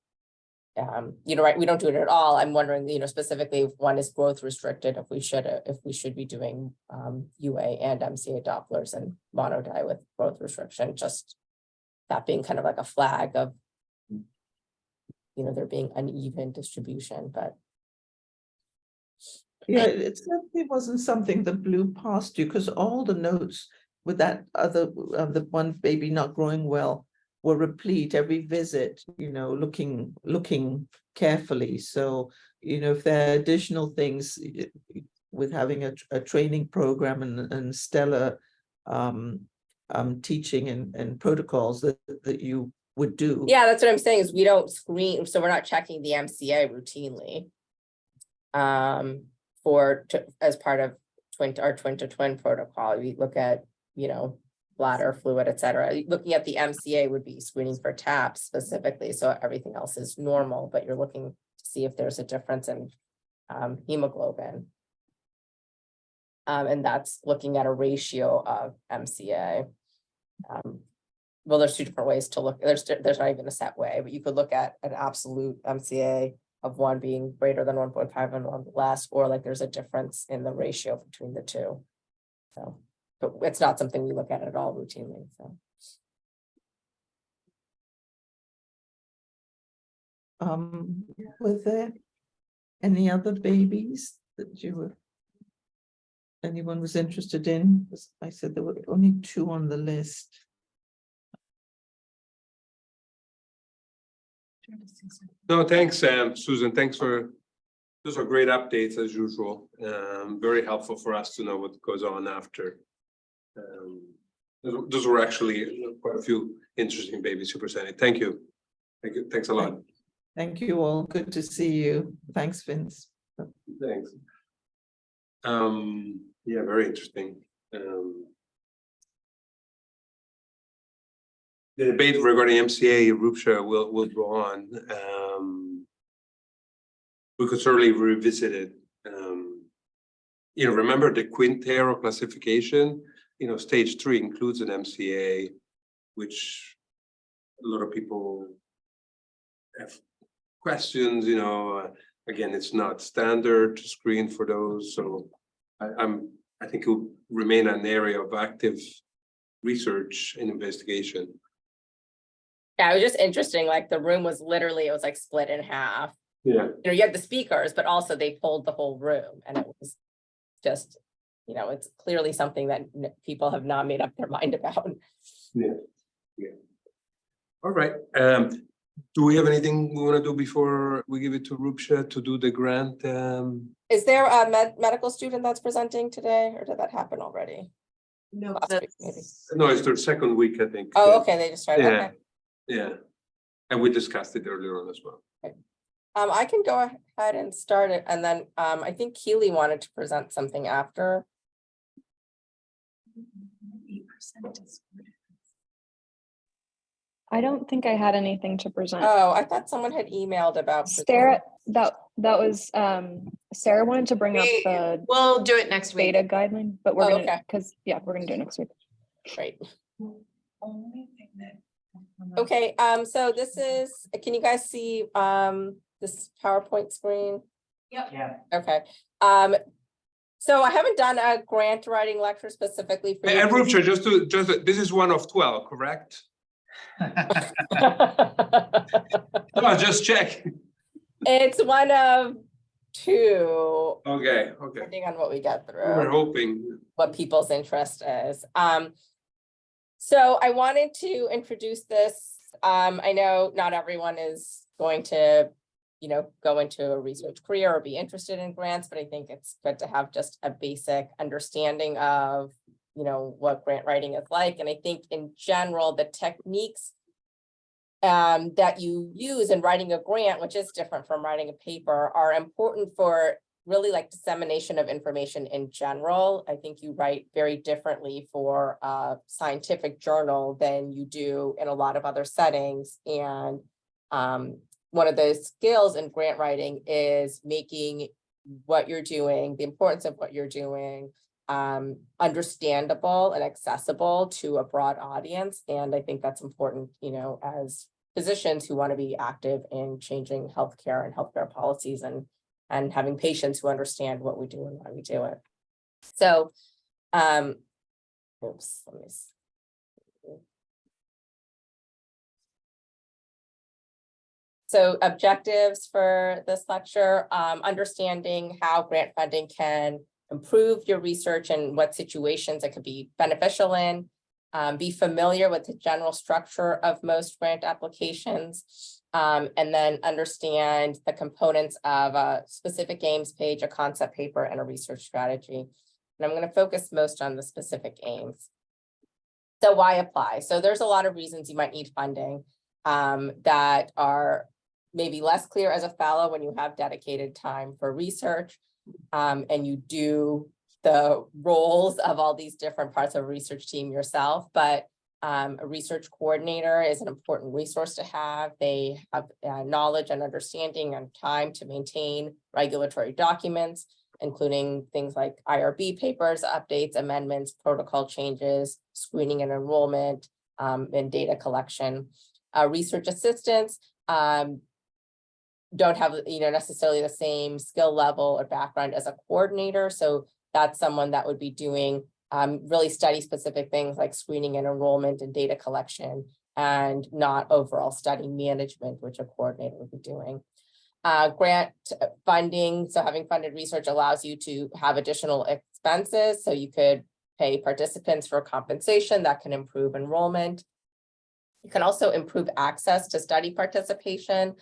You know, right, we don't do it at all. I'm wondering, you know, specifically if one is growth restricted, if we should be doing UA and MCA Dopplers and monodi with growth restriction, just that being kind of like a flag of, you know, there being uneven distribution. But yeah, it certainly wasn't something that blew past you, because all the notes with that other the one baby not growing well were replete every visit, you know, looking carefully. So, you know, if there are additional things with having a training program and stellar teaching and protocols that you would do. yeah, that's what I'm saying is we don't screen, so we're not checking the MCA routinely as part of our twin to twin protocol. We look at, you know, bladder fluid, et cetera. Looking at the MCA would be screening for TAPS specifically, so everything else is normal, but you're looking to see if there's a difference in hemoglobin. And that's looking at a ratio of MCA. Well, there's two different ways to look. There's not even a set way, but you could look at an absolute MCA of one being greater than 1.5 and one less, or like there's a difference in the ratio between the two. So, but it's not something we look at all routinely. So. Were there any other babies that anyone was interested in? I said there were only 2 on the list. No, thanks, Susan. Thanks those are great updates as usual. Very helpful for us to know what goes on after. Those were actually quite a few interesting babies you presented. Thank you. Thanks a lot. Thank you all. Good to see you. Thanks, Vince. Thanks. Yeah, very interesting. The debate regarding MCA rupture will go on. We could certainly revisit it. You know, remember the Quintero classification? You know, stage 3 includes an MCA, which a lot of people have questions. You know, again, it's not standard to screen for those, so I think it will remain an area of active research and investigation. Yeah, it was just interesting. Like the room was literally, it was like split in half. Yeah. You know, you had the speakers, but also they pulled the whole room, and it was just, you know, it's clearly something that people have not made up their mind about. Yeah. Yeah. All right. Do we have anything we want to do before we give it to Rupsha to do the grant? Is there a medical student that's presenting today, or did that happen already? No, Last week, maybe. No, it's their second week, I think. Oh, okay, they just started, Yeah. okay. Yeah, and we discussed it earlier on as well. I can go ahead and start it, and then, I think Keely wanted to present something after. I don't think I had anything to present. Oh, I thought someone had emailed about. Sarah, that was, Sarah wanted to bring up the We'll do it next week. beta guideline, but we're Oh, gonna, okay. because, yeah, we're gonna do it next week. Great. Okay, so this is, can you guys see, this PowerPoint screen? Yeah. Okay, so I haven't done a grant writing lecture specifically for. And Rupsha, this is one of 12, correct? No, just check. It's one of two, Okay, depending on what we get we're through, hoping. what people's interest is. So I wanted to introduce this. I know not everyone is going to, go into a research career or be interested in grants, but I think it's good to have just a basic understanding of, what grant writing is like. And I think in general, the techniques that you use in writing a grant, which is different from writing a paper, are important for really like dissemination of information in general. I think you write very differently for a scientific journal than you do in a lot of other settings. And one of the skills in grant writing is making what you're doing, the importance of what you're doing, understandable and accessible to a broad audience. And I think that's important, as physicians who want to be active in changing healthcare and healthcare policies and having patients who understand what we do and why we do it. So, oops, let me see. So objectives for this lecture, understanding how grant funding can improve your research and what situations it could be beneficial in, be familiar with the general structure of most grant applications, and then understand the components of a specific aims page, a concept paper, and a research strategy. And I'm going to focus most on the specific aims. So why apply? So there's a lot of reasons you might need funding that are maybe less clear as a fellow when you have dedicated time for research, and you do the roles of all these different parts of a research team yourself. But a research coordinator is an important resource to have. They have knowledge and understanding and time to maintain regulatory documents, including things like IRB papers, updates, amendments, protocol changes, screening and enrollment, and data collection. Research assistants don't have, necessarily the same skill level or background as a coordinator. So that's someone that would be doing really study specific things like screening and enrollment and data collection, and not overall study management, which a coordinator would be doing. Grant funding, so having funded research allows you to have additional expenses. So you could pay participants for compensation that can improve enrollment. You can also improve access to study participation.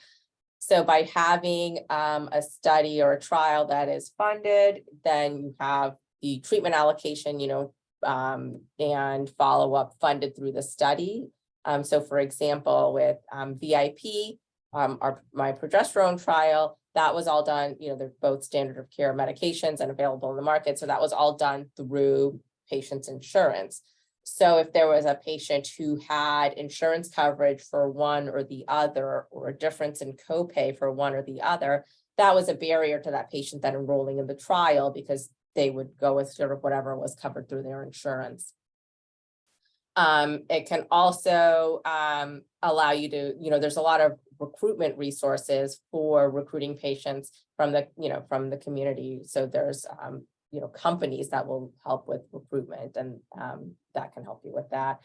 So by having a study or a trial that is funded, then you have the treatment allocation, and follow-up funded through the study. So for example, with VIP, my progesterone trial, that was all done, they're both standard of care medications and available in the market. So that was all done through patient's insurance. So if there was a patient who had insurance coverage for one or the other, or a difference in copay for one or the other, that was a barrier to that patient then enrolling in the trial, because they would go with sort of whatever was covered through their insurance. It can also allow you to, there's a lot of recruitment resources for recruiting patients from the, from the community. So there's, companies that will help with recruitment, and that can help you with that.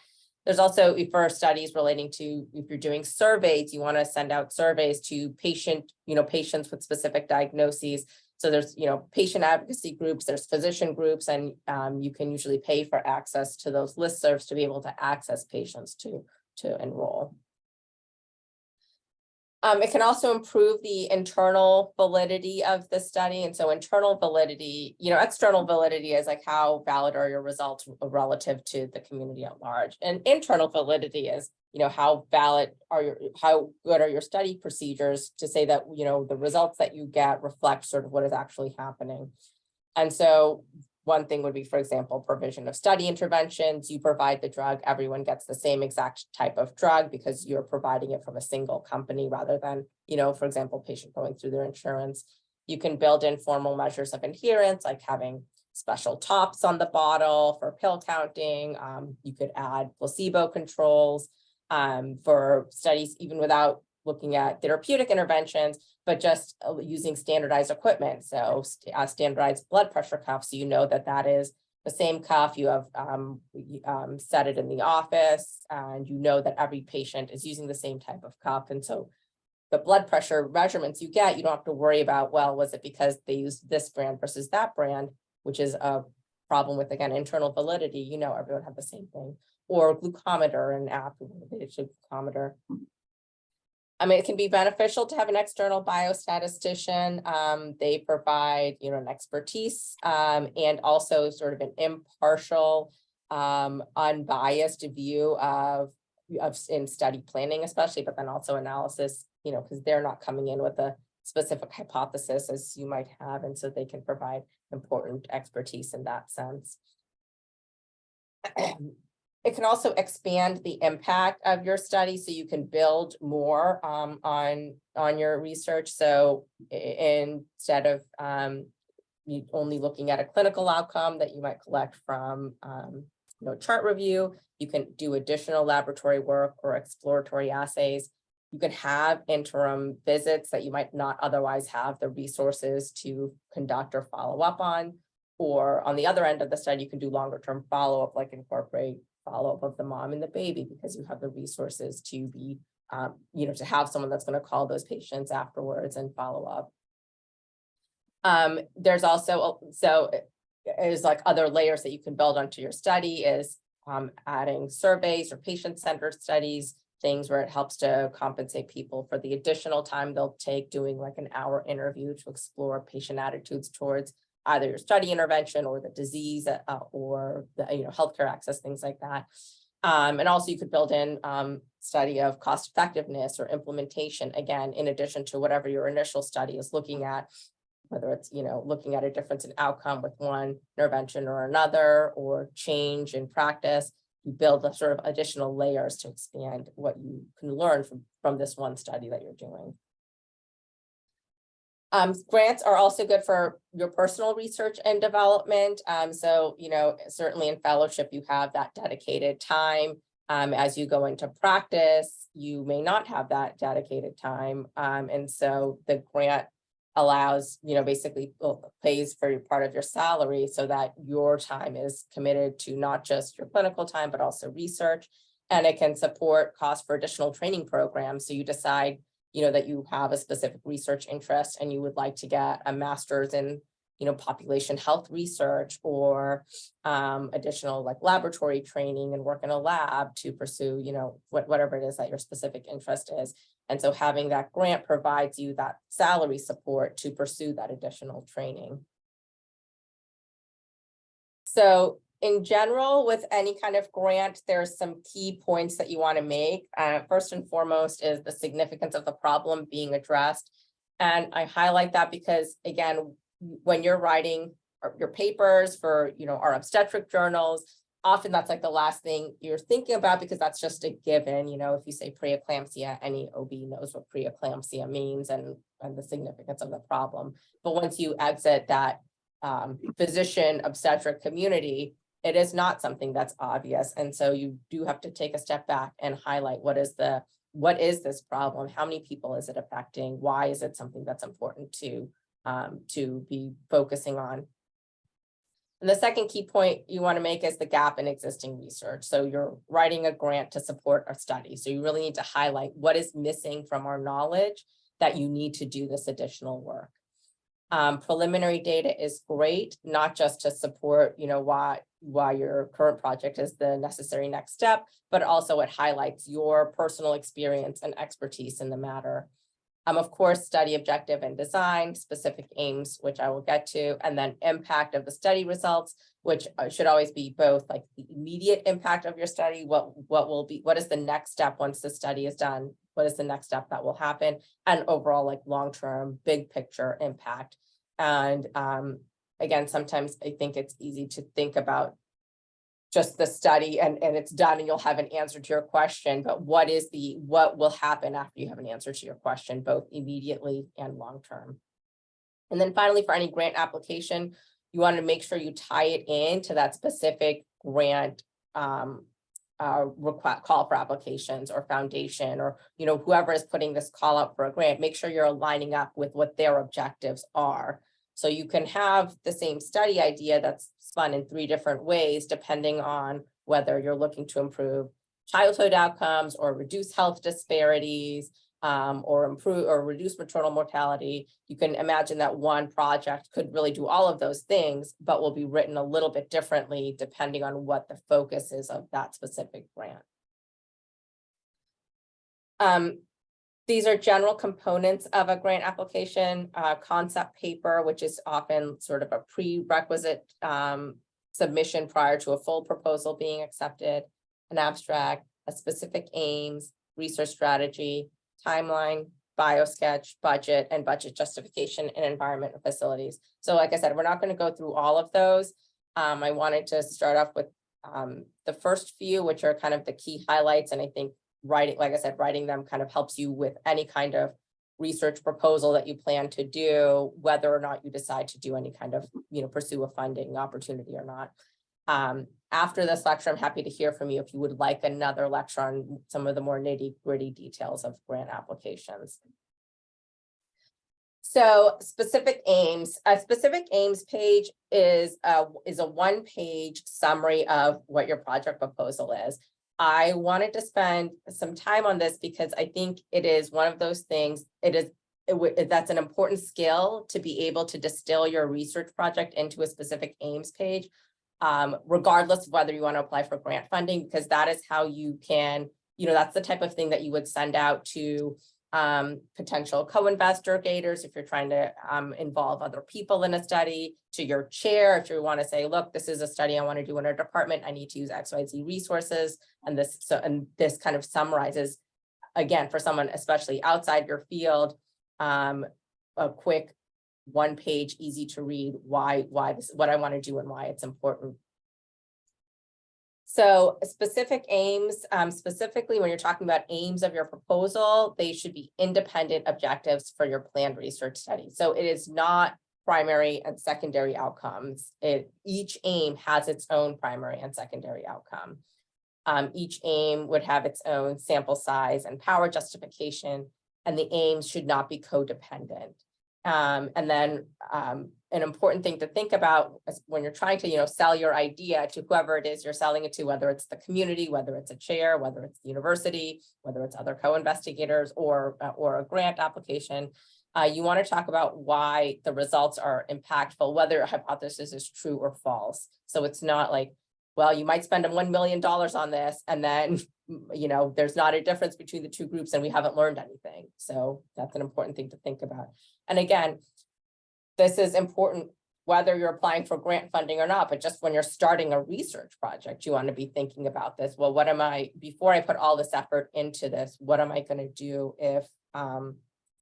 There's also, for studies relating to, if you're doing surveys, you want to send out surveys to patients with specific diagnoses. So there's, patient advocacy groups, there's physician groups, and you can usually pay for access to those listservs to be able to access patients to enroll. It can also improve the internal validity of the study. And so internal validity, external validity is like how valid are your results relative to the community at large. And internal validity is, how valid are how good are your study procedures to say that, the results that you get reflect sort of what is actually happening. And so one thing would be, for example, provision of study interventions. You provide the drug, everyone gets the same exact type of drug because you're providing it from a single company rather than, for example, patient going through their insurance. You can build in formal measures of adherence, like having special tops on the bottle for pill counting. You could add placebo controls for studies, even without looking at therapeutic interventions, but just using standardized equipment. So standardized blood pressure cuffs, so that is the same cuff. You have set it in the office, and that every patient is using the same type of cuff. And so the blood pressure measurements you get, you don't have to worry about, well, was it because they used this brand versus that brand, which is a problem with, again, internal validity. Everyone had the same thing. Or glucometer, an app, glucometer. It can be beneficial to have an external biostatistician. They provide, an expertise and also sort of an impartial, unbiased view of in study planning, especially, but then also analysis, because they're not coming in with a specific hypothesis as you might have. And so they can provide important expertise in that sense. It can also expand the impact of your study, so you can build more on your research. So instead of only looking at a clinical outcome that you might collect from chart review, you can do additional laboratory work or exploratory assays. You can have interim visits that you might not otherwise have the resources to conduct or follow up on. Or on the other end of the study, you can do longer term follow-up, like incorporate follow-up of the mom and the baby, because you have the resources to be, to have someone that's going to call those patients afterwards and follow up. There's also, is like other layers that you can build onto your study is adding surveys or patient-centered studies, things where it helps to compensate people for the additional time they'll take doing like an hour interview to explore patient attitudes towards either your study intervention or the disease or the healthcare access, things like that. And also you could build in study of cost effectiveness or implementation, again, in addition to whatever your initial study is looking at, whether it's looking at a difference in outcome with one intervention or another, or change in practice. You build the sort of additional layers to expand what you can learn from this one study that you're doing. Grants are also good for your personal research and development. So, certainly in fellowship, you have that dedicated time. As you go into practice, you may not have that dedicated time. And so the grant allows, basically pays for part of your salary so that your time is committed to not just your clinical time, but also research. And it can support costs for additional training programs. So you decide that you have a specific research interest and you would like to get a master's in, population health research or additional like laboratory training and work in a lab to pursue, whatever it is that your specific interest is. And so having that grant provides you that salary support to pursue that additional training. So in general, with any kind of grant, there's some key points that you want to make. First and foremost is the significance of the problem being addressed. And I highlight that because, again, when you're writing your papers for, our obstetric journals, often that's like the last thing you're thinking about because that's just a given. If you say preeclampsia, any OB knows what preeclampsia means and the significance of the problem. But once you exit that physician obstetric community, it is not something that's obvious. And so you do have to take a step back and highlight what is this problem? How many people is it affecting? Why is it something that's important to be focusing on? And the second key point you want to make is the gap in existing research. So you're writing a grant to support a study. So you really need to highlight what is missing from our knowledge that you need to do this additional work. Preliminary data is great, not just to support, why your current project is the necessary next step, but also it highlights your personal experience and expertise in the matter. Of course, study objective and design, specific aims, which I will get to, and then impact of the study results, which should always be both like the immediate impact of your study, what is the next step once the study is done, what is the next step that will happen, and overall like long-term big picture impact. And again, sometimes I think it's easy to think about just the study and it's done and you'll have an answer to your question, but what will happen after you have an answer to your question, both immediately and long-term. And then finally, for any grant application, you want to make sure you tie it into that specific grant call for applications or foundation, or, you know, whoever is putting this call out for a grant, make sure you're aligning up with what their objectives are. So you can have the same study idea that's spun in 3 different ways, depending on whether you're looking to improve childhood outcomes or reduce health disparities, or improve or reduce maternal mortality. You can imagine that one project could really do all of those things, but will be written a little bit differently depending on what the focus is of that specific grant. These are general components of a grant application, concept paper, which is often sort of a prerequisite submission prior to a full proposal being accepted, an abstract, a specific aims, research strategy, timeline, biosketch, budget, and budget justification in environment and facilities. So like I said, we're not going to go through all of those. I wanted to start off with the first few, which are kind of the key highlights. And I think writing, like I said, writing them kind of helps you with any kind of research proposal that you plan to do, whether or not you decide to do any kind of, you know, pursue a funding opportunity or not. After this lecture, I'm happy to hear from you if you would like another lecture on some of the more nitty-gritty details of grant applications. So specific aims, a specific aims page is a 1-page summary of what your project proposal is. I wanted to spend some time on this because I think it is one of those things, that's an important skill to be able to distill your research project into a specific aims page, regardless of whether you want to apply for grant funding, because that is how you can, you know, that's the type of thing that you would send out to potential co-investigators if you're trying to involve other people in a study, to your chair if you want to say, look, this is a study I want to do in our department, I need to use XYZ resources, and this kind of summarizes, again, for someone especially outside your field, a quick 1-page, easy to read why this, what I want to do and why it's important. So specific aims, specifically when you're talking about aims of your proposal, they should be independent objectives for your planned research study. So it is not primary and secondary outcomes. Each aim has its own primary and secondary outcome. Each aim would have its own sample size and power justification, and the aims should not be codependent. And then an important thing to think about is when you're trying to, you know, sell your idea to whoever it is you're selling it to, whether it's the community, whether it's a chair, whether it's the university, whether it's other co-investigators or a grant application, you want to talk about why the results are impactful, whether a hypothesis is true or false. So it's not like, well, you might spend $1 million on this and then, you know, there's not a difference between the two groups and we haven't learned anything. So that's an important thing to think about. And again, this is important whether you're applying for grant funding or not, but just when you're starting a research project, you want to be thinking about this. Well, what am I, before I put all this effort into this, what am I going to do if you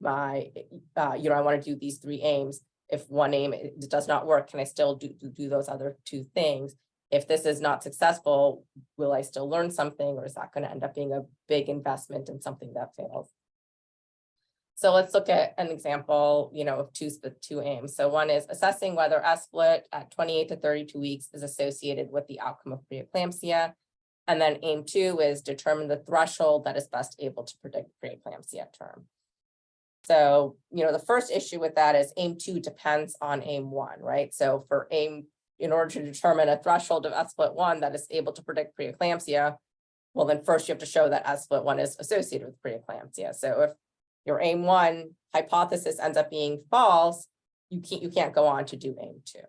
know, I want to do these 3 aims. If one aim does not work, can I still do those other 2 things? If this is not successful, will I still learn something, or is that going to end up being a big investment in something that fails? So let's look at an example, you know, of two aims. So one is assessing whether S-split at 28 to 32 weeks is associated with the outcome of preeclampsia. And then aim 2 is determine the threshold that is best able to predict preeclampsia term. So, you know, the first issue with that is aim 2 depends on aim 1, right? So for aim, in order to determine a threshold of S-split 1 that is able to predict preeclampsia, well, then first you have to show that S-split 1 is associated with preeclampsia. So if your aim 1 hypothesis ends up being false, you can't go on to do aim 2.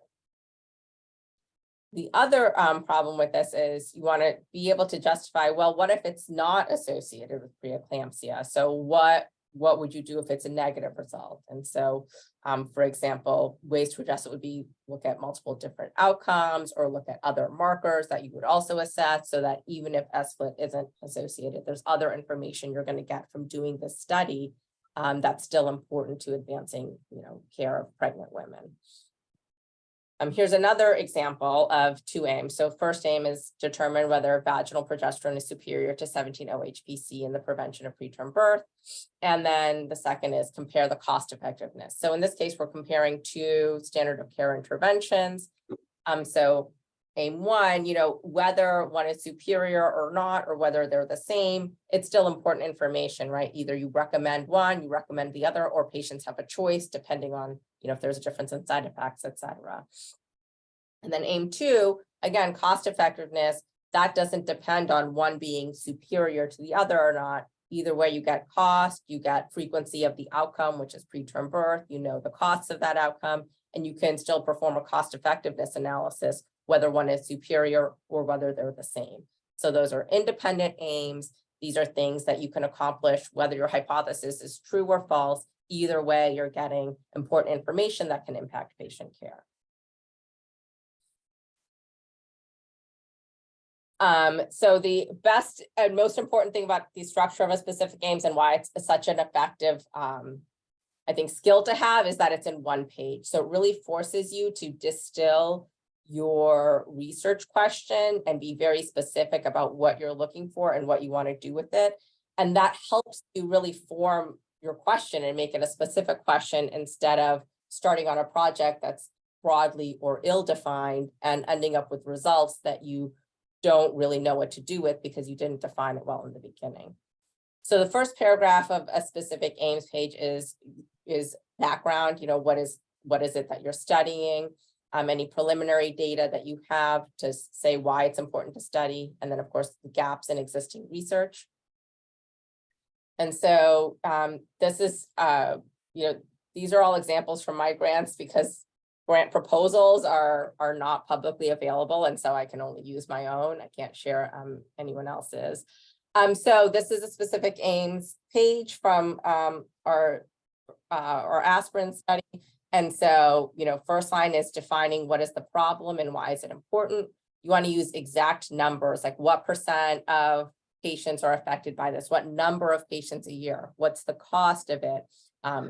The other problem with this is you want to be able to justify, well, what if it's not associated with preeclampsia? So what what would you do if it's a negative result? And so, for example, ways to address it would be look at multiple different outcomes or look at other markers that you would also assess, so that even if SFLT isn't associated, there's other information you're going to get from doing this study that's still important to advancing, care of pregnant women. Here's another example of two aims. So first aim is determine whether vaginal progesterone is superior to 17-OHPC in the prevention of preterm birth. And then the second is compare the cost effectiveness. So in this case, we're comparing two standard of care interventions. So aim one, whether one is superior or not, or whether they're the same, it's still important information, right? Either you recommend one, you recommend the other, or patients have a choice depending on, if there's a difference in side effects, et cetera. And then aim two, again, cost effectiveness, that doesn't depend on one being superior to the other or not. Either way, you get cost, you get frequency of the outcome, which is preterm birth, the costs of that outcome, and you can still perform a cost effectiveness analysis, whether one is superior or whether they're the same. So those are independent aims. These are things that you can accomplish, whether your hypothesis is true or false. Either way, you're getting important information that can impact patient care. So the best and most important thing about the structure of a specific aims and why it's such an effective, I think, skill to have is that it's in one page. So it really forces you to distill your research question and be very specific about what you're looking for and what you want to do with it. And that helps you really form your question and make it a specific question instead of starting on a project that's broadly or ill-defined and ending up with results that you don't really know what to do with because you didn't define it well in the beginning. So the first paragraph of a specific aims page is background, what is it that you're studying, any preliminary data that you have to say why it's important to study, and then of course the gaps in existing research. And so this is, these are all examples from my grants because grant proposals are not publicly available. And so I can only use my own. I can't share anyone else's. So this is a specific aims page from our aspirin study. And so, first line is defining what is the problem and why is it important. You want to use exact numbers, like what % of patients are affected by this? What number of patients a year? What's the cost of it?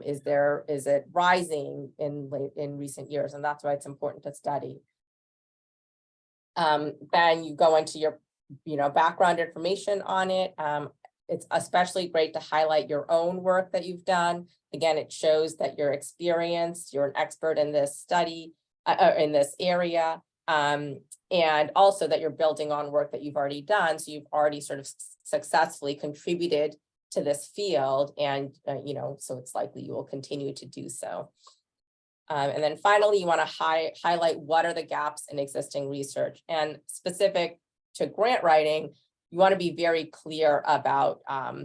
Is it rising in recent years? And that's why it's important to study. Then you go into your, background information on it. It's especially great to highlight your own work that you've done. Again, it shows that you're experienced, you're an expert in this study, in this area, and also that you're building on work that you've already done. So you've already sort of successfully contributed to this field, and so it's likely you will continue to do so. And then finally, you want to highlight what are the gaps in existing research, and specific to grant writing, you want to be very clear about that.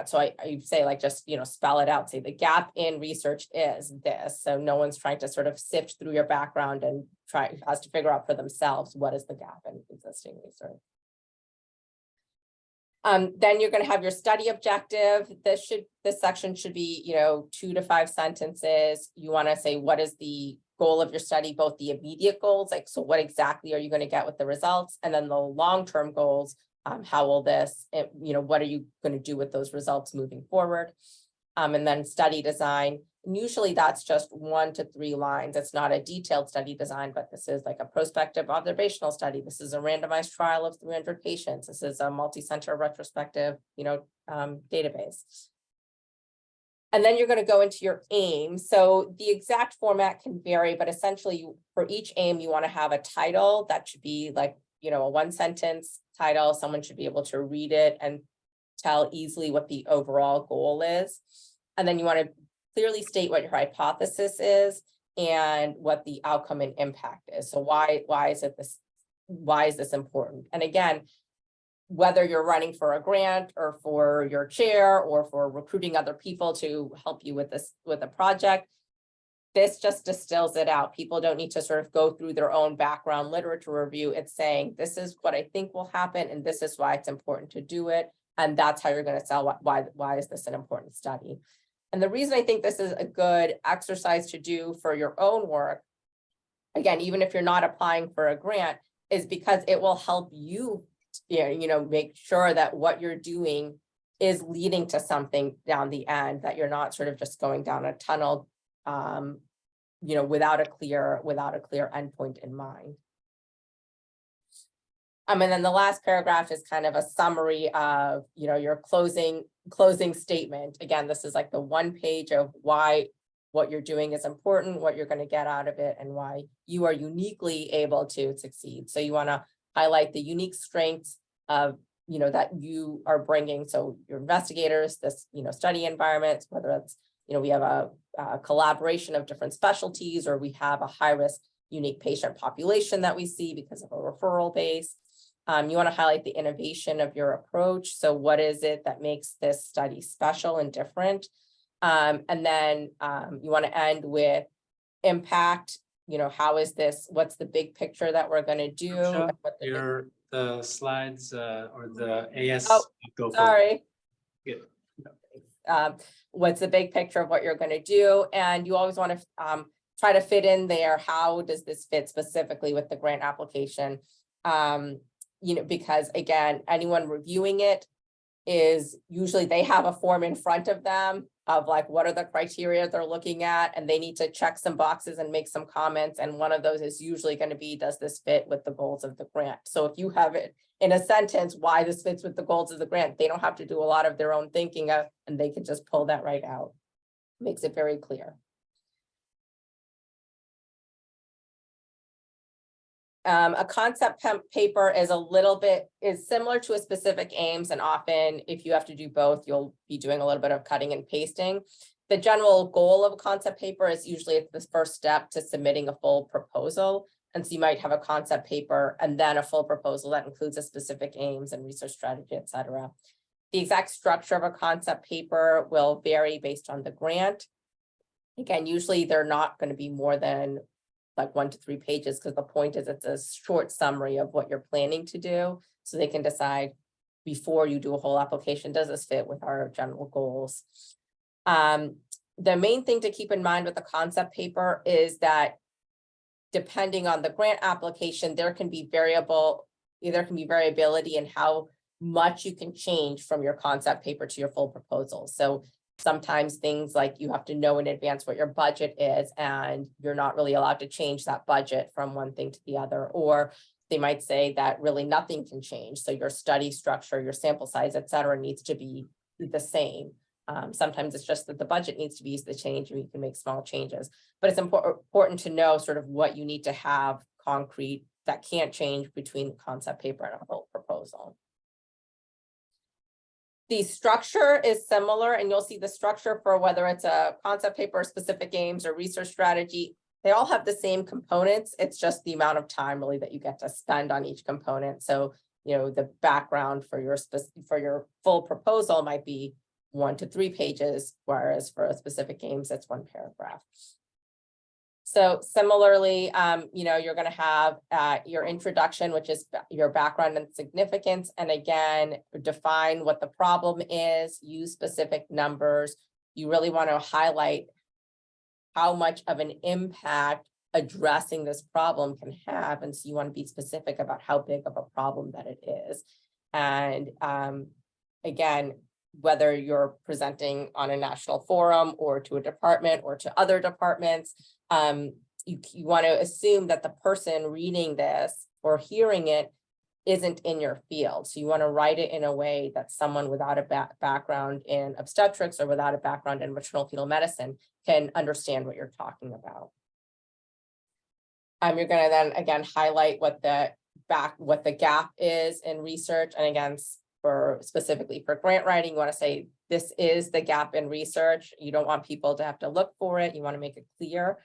So I say, like, just, spell it out, say the gap in research is this. So no one's trying to sort of sift through your background and has to figure out for themselves what is the gap in existing research. Then you're going to have your study objective. This section should be, 2 to 5 sentences. You want to say, what is the goal of your study, both the immediate goals, like, so what exactly are you going to get with the results? And then the long-term goals, how will this, what are you going to do with those results moving forward? And then study design. And usually that's just 1 to 3 lines. It's not a detailed study design, but this is like a prospective observational study. This is a randomized trial of 300 patients. This is a multi-center retrospective, database. And then you're going to go into your aim. So the exact format can vary, but essentially for each aim, you want to have a title that should be like, a 1-sentence title. Someone should be able to read it and tell easily what the overall goal is. And then you want to clearly state what your hypothesis is and what the outcome and impact is. So why is this important? And again, whether you're running for a grant or for your chair or for recruiting other people to help you with a project, this just distills it out. People don't need to sort of go through their own background literature review. It's saying, this is what I think will happen, and this is why it's important to do it. And that's how you're going to sell why is this an important study. And the reason I think this is a good exercise to do for your own work, again, even if you're not applying for a grant, is because it will help you, make sure that what you're doing is leading to something down the end, that you're not sort of just going down a tunnel, without a clear endpoint in mind. And then the last paragraph is kind of a summary of, your closing statement. Again, this is like the one page of why what you're doing is important, what you're going to get out of it, and why you are uniquely able to succeed. So you want to highlight the unique strengths of, that you are bringing. So your investigators, this, study environments, whether it's, we have a collaboration of different specialties, or we have a high risk unique patient population that we see because of a referral base. You want to highlight the innovation of your approach. So what is it that makes this study special and different? And then you want to end with impact. How is this? What's the big picture that we're going to do? Sure. And what the The slides or the AS. Oh, go forward. sorry. Yeah. What's the big picture of what you're going to do? And you always want to try to fit in there. How does this fit specifically with the grant application? Because again, anyone reviewing it is usually they have a form in front of them of like, what are the criteria they're looking at? And they need to check some boxes and make some comments. And one of those is usually going to be, does this fit with the goals of the grant? So if you have it in a sentence, why this fits with the goals of the grant, they don't have to do a lot of their own thinking of, and they can just pull that right out. Makes it very clear. A concept paper is similar to a specific aims, and often if you have to do both, you'll be doing a little bit of cutting and pasting. The general goal of a concept paper is usually the first step to submitting a full proposal. And so you might have a concept paper and then a full proposal that includes a specific aims and research strategy, et cetera. The exact structure of a concept paper will vary based on the grant. Again, usually they're not going to be more than like 1 to 3 pages, because the point is it's a short summary of what you're planning to do, so they can decide before you do a whole application, does this fit with our general goals? The main thing to keep in mind with the concept paper is that depending on the grant application, there can be variability in how much you can change from your concept paper to your full proposal. So sometimes things like you have to know in advance what your budget is, and you're not really allowed to change that budget from one thing to the other. Or they might say that really nothing can change. So your study structure, your sample size, et cetera, needs to be the same. Sometimes it's just that the budget needs to be the change, and you can make small changes. But it's important to know sort of what you need to have concrete that can't change between the concept paper and a full proposal. The structure is similar, and you'll see the structure for whether it's a concept paper, specific aims, or research strategy. They all have the same components. It's just the amount of time really that you get to spend on each component. So, the background for your full proposal might be 1 to 3 pages, whereas for a specific aims, it's 1 paragraph. So similarly, you're going to have your introduction, which is your background and significance. And again, define what the problem is, use specific numbers. You really want to highlight how much of an impact addressing this problem can have. And so you want to be specific about how big of a problem that it is. And again, whether you're presenting on a national forum or to a department or to other departments, you want to assume that the person reading this or hearing it isn't in your field. So you want to write it in a way that someone without a background in obstetrics or without a background in maternal fetal medicine can understand what you're talking about. You're going to then again highlight what the gap is in research, and again, specifically for grant writing, you want to say this is the gap in research. You don't want people to have to look for it. You want to make it clear.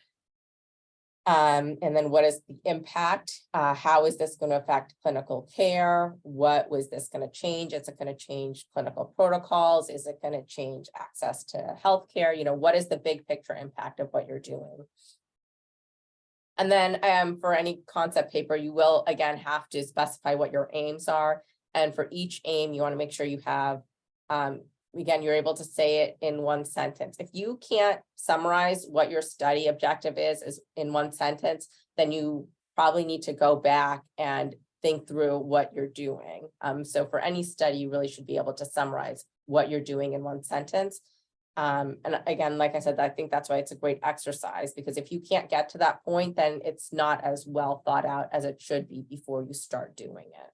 And then what is the impact? How is this going to affect clinical care? What was this going to change? Is it going to change clinical protocols? Is it going to change access to healthcare? What is the big picture impact of what you're doing? And then for any concept paper, you will again have to specify what your aims are. And for each aim, you want to make sure you have, again, you're able to say it in one sentence. If you can't summarize what your study objective is in one sentence, then you probably need to go back and think through what you're doing. So for any study, you really should be able to summarize what you're doing in one sentence. And again, like I said, I think that's why it's a great exercise, because if you can't get to that point, then it's not as well thought out as it should be before you start doing it.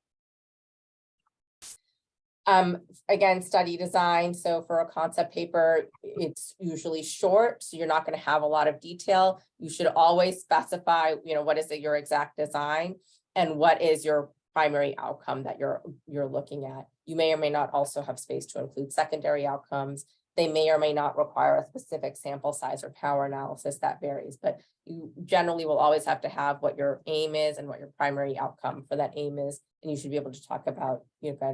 Again, study design. So for a concept paper, it's usually short, so you're not going to have a lot of detail. You should always specify, what is your exact design and what is your primary outcome that you're looking at. You may or may not also have space to include secondary outcomes. They may or may not require a specific sample size or power analysis, that varies, but you generally will always have to have what your aim is and what your primary outcome for that aim is. And you should be able to talk about,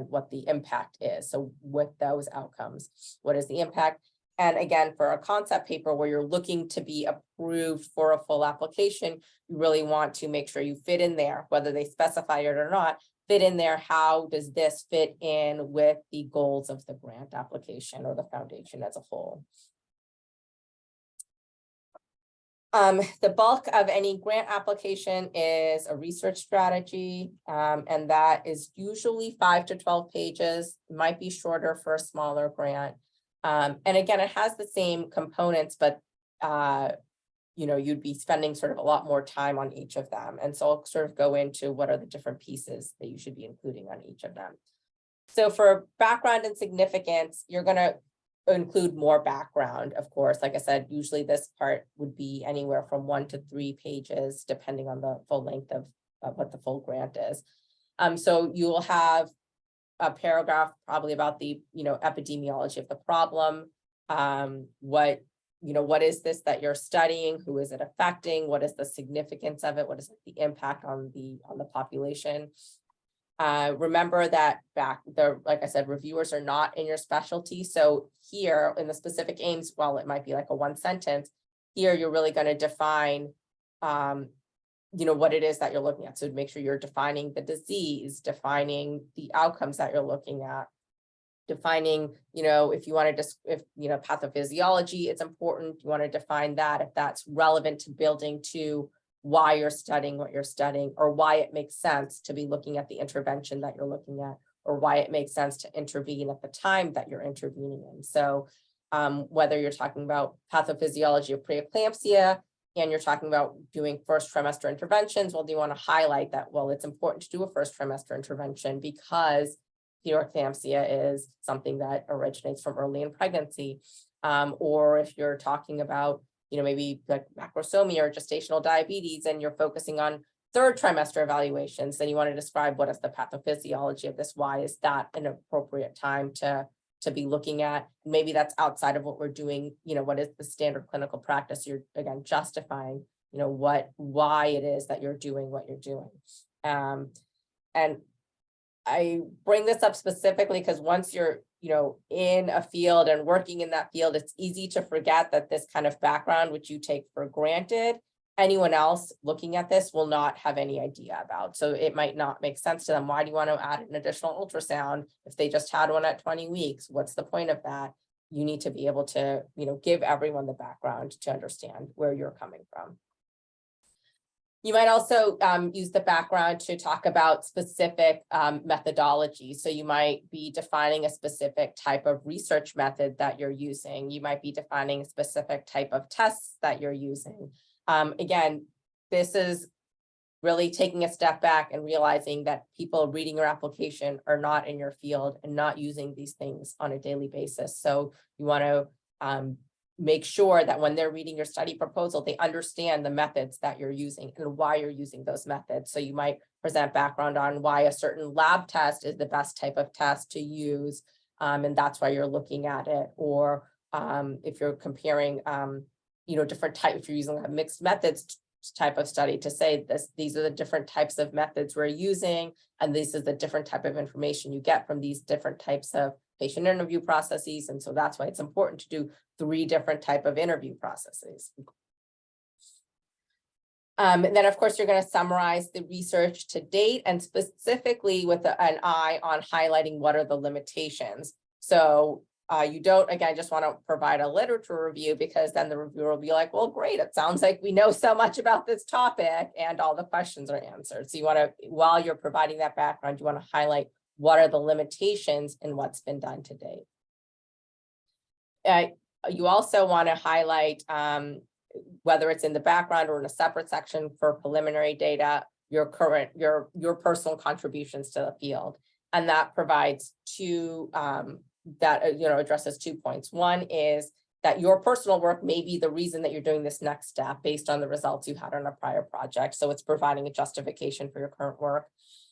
what the impact is. So with those outcomes, what is the impact? And again, for a concept paper where you're looking to be approved for a full application, you really want to make sure you fit in there, whether they specify it or not, fit in there. How does this fit in with the goals of the grant application or the foundation as a whole? The bulk of any grant application is a research strategy, and that is usually 5 to 12 pages, might be shorter for a smaller grant. And again, it has the same components, but you'd be spending sort of a lot more time on each of them. And so I'll sort of go into what are the different pieces that you should be including on each of them. So for background and significance, you're going to include more background, of course. Like I said, usually this part would be anywhere from 1 to 3 pages, depending on the full length of what the full grant is. So you will have a paragraph probably about the, epidemiology of the problem. What is this that you're studying? Who is it affecting? What is the significance of it? What is the impact on the population? Remember that like I said, reviewers are not in your specialty. So here in the specific aims, while it might be like a 1 sentence, here you're really going to define, what it is that you're looking at. So make sure you're defining the disease, defining the outcomes that you're looking at, defining, if you want to, pathophysiology, it's important. You want to define that if that's relevant to building to why you're studying what you're studying, or why it makes sense to be looking at the intervention that you're looking at, or why it makes sense to intervene at the time that you're intervening in. So whether you're talking about pathophysiology of preeclampsia and you're talking about doing first trimester interventions, well, do you want to highlight that, well, it's important to do a first trimester intervention because preeclampsia is something that originates from early in pregnancy. Or if you're talking about, maybe like macrosomia or gestational diabetes, and you're focusing on 3rd trimester evaluations, then you want to describe what is the pathophysiology of this? Why is that an appropriate time to be looking at? Maybe that's outside of what we're doing. What is the standard clinical practice? You're again justifying, why it is that you're doing what you're doing. And I bring this up specifically because once you're, in a field and working in that field, it's easy to forget that this kind of background, which you take for granted, anyone else looking at this will not have any idea about. So it might not make sense to them. Why do you want to add an additional ultrasound if they just had one at 20 weeks? What's the point of that? You need to be able to, give everyone the background to understand where you're coming from. You might also use the background to talk about specific methodology. So you might be defining a specific type of research method that you're using. You might be defining a specific type of tests that you're using. Again, this is really taking a step back and realizing that people reading your application are not in your field and not using these things on a daily basis. So you want to make sure that when they're reading your study proposal, they understand the methods that you're using and why you're using those methods. So you might present background on why a certain lab test is the best type of test to use, and that's why you're looking at it. Or if you're comparing, different types, if you're using a mixed methods type of study, to say these are the different types of methods we're using, and this is the different type of information you get from these different types of patient interview processes. And so that's why it's important to do 3 different type of interview processes. And then, of course, you're going to summarize the research to date and specifically with an eye on highlighting what are the limitations. So you don't, again, just want to provide a literature review, because then the reviewer will be like, well, great, it sounds like we know so much about this topic and all the questions are answered. So you want to, while you're providing that background, you want to highlight what are the limitations in what's been done to date. You also want to highlight, whether it's in the background or in a separate section for preliminary data, your personal contributions to the field. And that provides two, addresses 2 points. One is that your personal work may be the reason that you're doing this next step based on the results you had on a prior project. So it's providing a justification for your current work.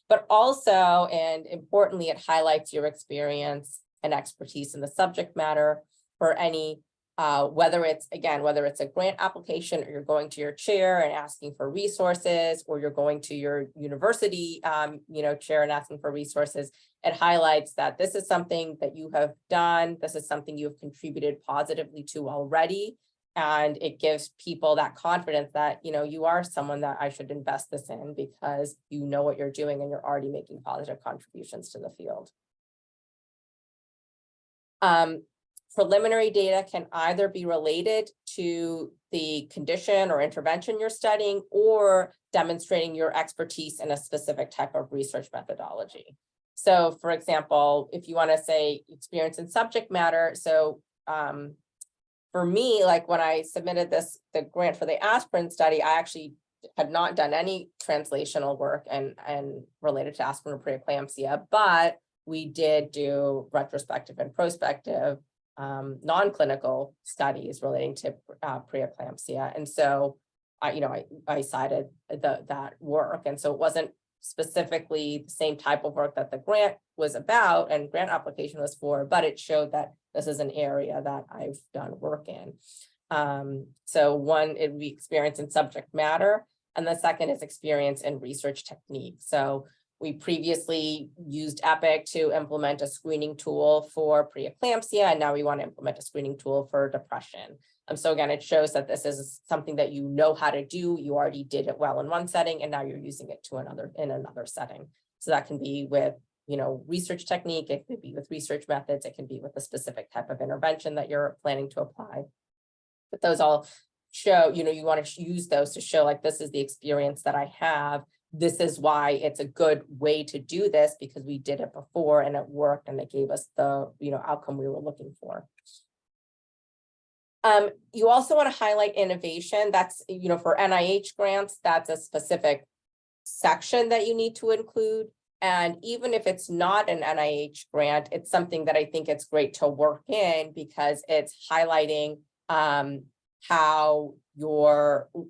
But also, and importantly, it highlights your experience and expertise in the subject matter for any, whether it's a grant application, or you're going to your chair and asking for resources, or you're going to your university, chair and asking for resources. It highlights that this is something that you have done. This is something you have contributed positively to already. And it gives people that confidence that, you are someone that I should invest this in, because you know what you're doing and you're already making positive contributions to the field. Preliminary data can either be related to the condition or intervention you're studying, or demonstrating your expertise in a specific type of research methodology. So for example, if you want to say experience in subject matter, so for me, like when I submitted the grant for the aspirin study, I actually had not done any translational work and related to aspirin or preeclampsia, but we did do retrospective and prospective non-clinical studies relating to preeclampsia. And so I cited that work. And so it wasn't specifically the same type of work that the grant was about and grant application was for, but it showed that this is an area that I've done work in. So one, it'd be experience in subject matter, and the second is experience in research technique. So we previously used EPIC to implement a screening tool for preeclampsia, and now we want to implement a screening tool for depression. So again, it shows that this is something that you know how to do. You already did it well in one setting, and now you're using it in another setting. So that can be with, research technique. It could be with research methods. It can be with a specific type of intervention that you're planning to apply. But those all show, you want to use those to show, like, this is the experience that I have. This is why it's a good way to do this, because we did it before and it worked and it gave us the, outcome we were looking for. You also want to highlight innovation. That's, for NIH grants, that's a specific section that you need to include. And even if it's not an NIH grant, it's something that I think it's great to work in, because it's highlighting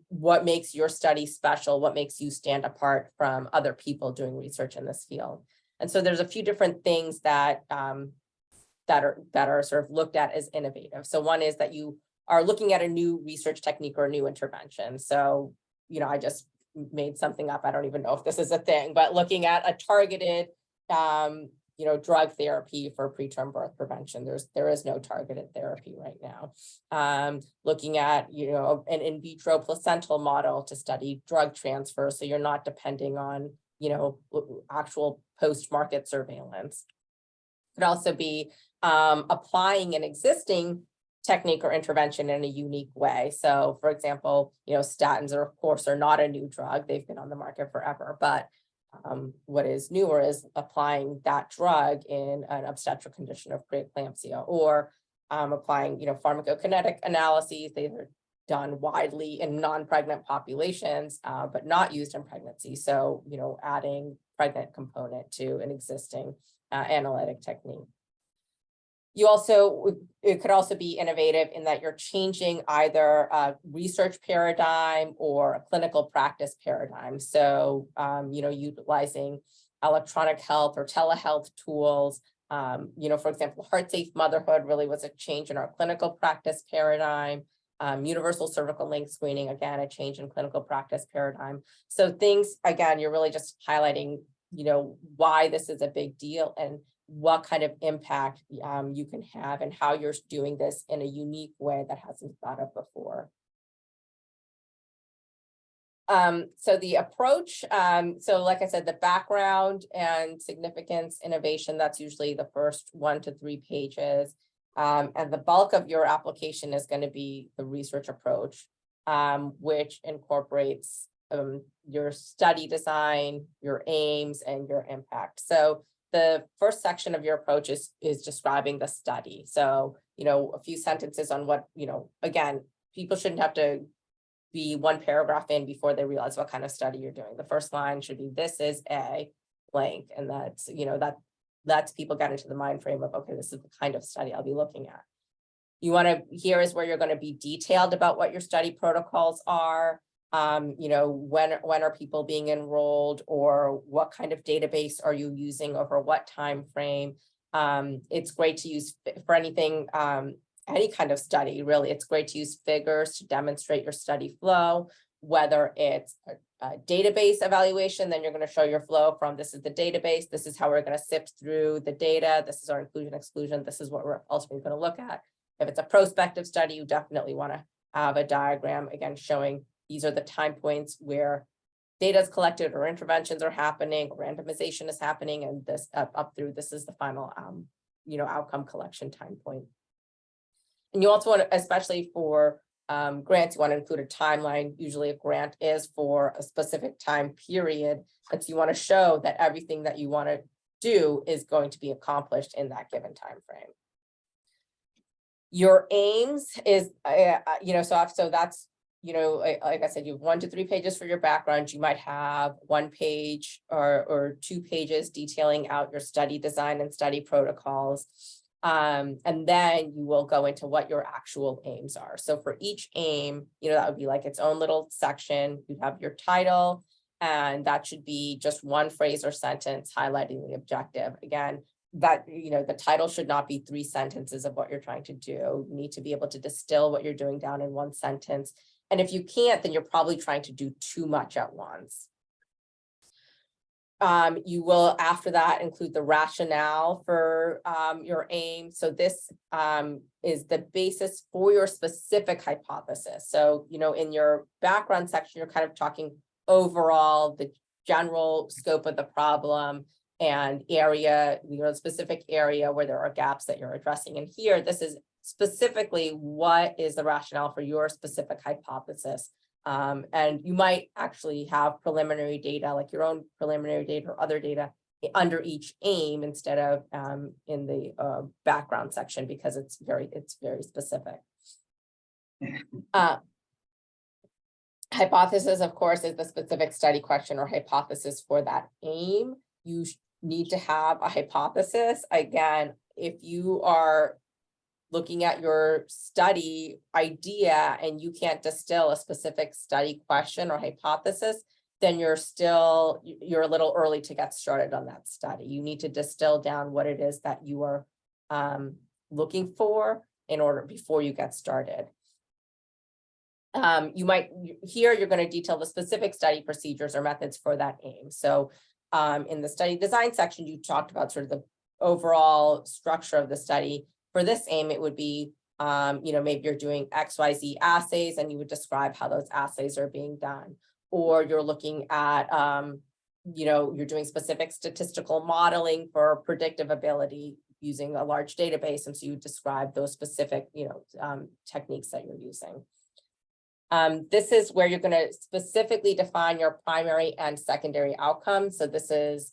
what makes your study special, what makes you stand apart from other people doing research in this field. And so there's a few different things that are sort of looked at as innovative. So one is that you are looking at a new research technique or a new intervention. So, I just made something up. I don't even know if this is a thing, but looking at a targeted, drug therapy for preterm birth prevention. There is no targeted therapy right now. Looking at, an in vitro placental model to study drug transfer. So you're not depending on, actual post-market surveillance. It could also be applying an existing technique or intervention in a unique way. So for example, statins are, of course, are not a new drug. They've been on the market forever, but what is newer is applying that drug in an obstetric condition of preeclampsia, or applying, pharmacokinetic analyses. They are done widely in non-pregnant populations, but not used in pregnancy. So, adding pregnant component to an existing analytic technique. It could also be innovative in that you're changing either a research paradigm or a clinical practice paradigm. So, utilizing electronic health or telehealth tools. For example, heart safe motherhood really was a change in our clinical practice paradigm. Universal cervical link screening, again, a change in clinical practice paradigm. So things, again, you're really just highlighting, why this is a big deal and what kind of impact you can have, and how you're doing this in a unique way that hasn't thought of before. So the approach, so like I said, the background and significance innovation, that's usually the first 1 to 3 pages. And the bulk of your application is going to be the research approach, which incorporates your study design, your aims, and your impact. So the first section of your approach is describing the study. So, a few sentences on what, again, people shouldn't have to be 1 paragraph in before they realize what kind of study you're doing. The first line should be, this is a blank. And that's, that lets people get into the mind frame of, okay, this is the kind of study I'll be looking at. Here is where you're going to be detailed about what your study protocols are. When are people being enrolled, or what kind of database are you using over what time frame? It's great to use for anything, any kind of study, really. It's great to use figures to demonstrate your study flow, whether it's a database evaluation, then you're going to show your flow from, this is the database, this is how we're going to sift through the data, this is our inclusion exclusion, this is what we're ultimately going to look at. If it's a prospective study, you definitely want to have a diagram, again, showing these are the time points where data is collected or interventions are happening, or randomization is happening, and this up through, this is the final, outcome collection time point. And you also want to, especially for grants, you want to include a timeline. Usually a grant is for a specific time period. And so you want to show that everything that you want to do is going to be accomplished in that given time frame. Your aims is, so that's, like I said, you have 1 to 3 pages for your background. You might have 1 page or 2 pages detailing out your study design and study protocols. And then you will go into what your actual aims are. So for each aim, that would be like its own little section. You have your title, and that should be just 1 phrase or sentence highlighting the objective. Again, that, the title should not be 3 sentences of what you're trying to do. You need to be able to distill what you're doing down in 1 sentence. And if you can't, then you're probably trying to do too much at once. You will, after that, include the rationale for your aim. So this is the basis for your specific hypothesis. So, in your background section, you're kind of talking overall, the general scope of the problem and area, specific area where there are gaps that you're addressing. And here, this is specifically what is the rationale for your specific hypothesis. And you might actually have preliminary data, like your own preliminary data or other data under each aim instead of in the background section, because it's very specific. Hypothesis, of course, is the specific study question or hypothesis for that aim. You need to have a hypothesis. Again, if you are looking at your study idea and you can't distill a specific study question or hypothesis, then you're a little early to get started on that study. You need to distill down what it is that you are looking for before you get started. You're going to detail the specific study procedures or methods for that aim. So in the study design section, you talked about sort of the overall structure of the study. For this aim, it would be, maybe you're doing XYZ assays and you would describe how those assays are being done. Or you're looking at, you're doing specific statistical modeling for predictive ability using a large database. And so you describe those specific, techniques that you're using. This is where you're going to specifically define your primary and secondary outcomes. So this is,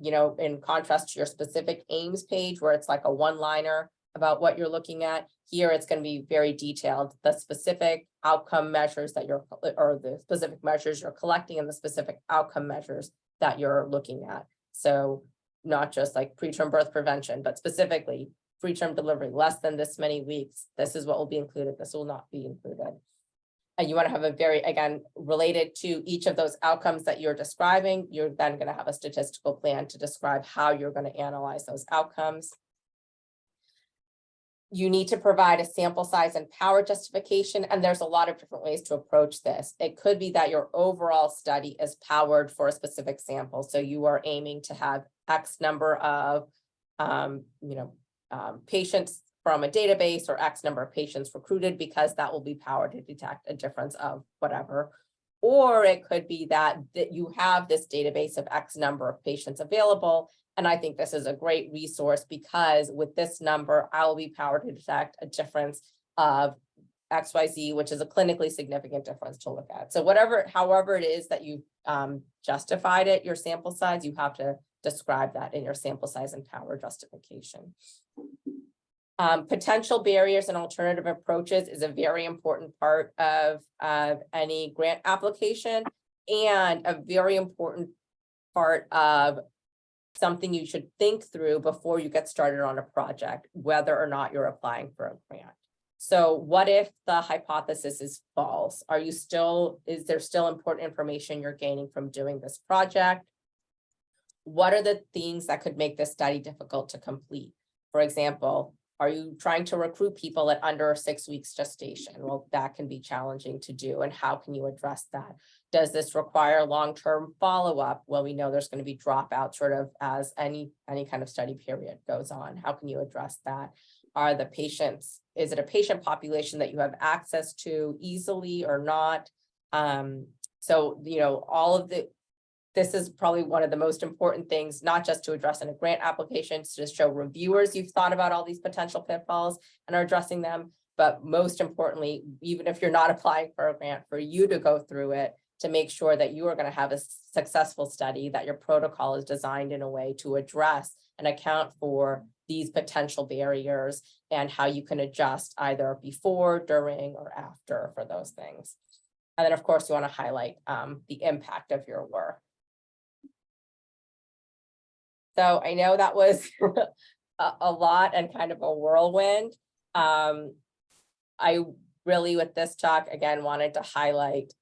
in contrast to your specific aims page, where it's like a 1-liner about what you're looking at. Here, it's going to be very detailed, the specific outcome measures that or the specific measures you're collecting and the specific outcome measures that you're looking at. So not just like preterm birth prevention, but specifically preterm delivery, less than this many weeks. This is what will be included. This will not be included. And you want to have again, related to each of those outcomes that you're describing, you're then going to have a statistical plan to describe how you're going to analyze those outcomes. You need to provide a sample size and power justification, and there's a lot of different ways to approach this. It could be that your overall study is powered for a specific sample. So you are aiming to have X number of patients from a database or X number of patients recruited, because that will be powered to detect a difference of whatever. Or it could be that you have this database of X number of patients available. And I think this is a great resource because with this number, I will be powered to detect a difference of XYZ, which is a clinically significant difference to look at. So however it is that you justified it, your sample size, you have to describe that in your sample size and power justification. Potential barriers and alternative approaches is a very important part of any grant application and a very important part of something you should think through before you get started on a project, whether or not you're applying for a grant. So what if the hypothesis is false? Is there still important information you're gaining from doing this project? What are the things that could make this study difficult to complete? For example, are you trying to recruit people at under 6 weeks gestation? Well, that can be challenging to do. And how can you address that? Does this require long-term follow-up? Well, we know there's going to be dropouts sort of as any kind of study period goes on. How can you address that? Are the patients, is it a patient population that you have access to easily or not? So, you know, this is probably one of the most important things, not just to address in a grant application, to just show reviewers you've thought about all these potential pitfalls and are addressing them. But most importantly, even if you're not applying for a grant, for you to go through it to make sure that you are going to have a successful study, that your protocol is designed in a way to address and account for these potential barriers and how you can adjust either before, during, or after for those things. And then, of course, you want to highlight the impact of your work. So I know that was a lot and kind of a whirlwind. I really, with this talk, again, wanted to highlight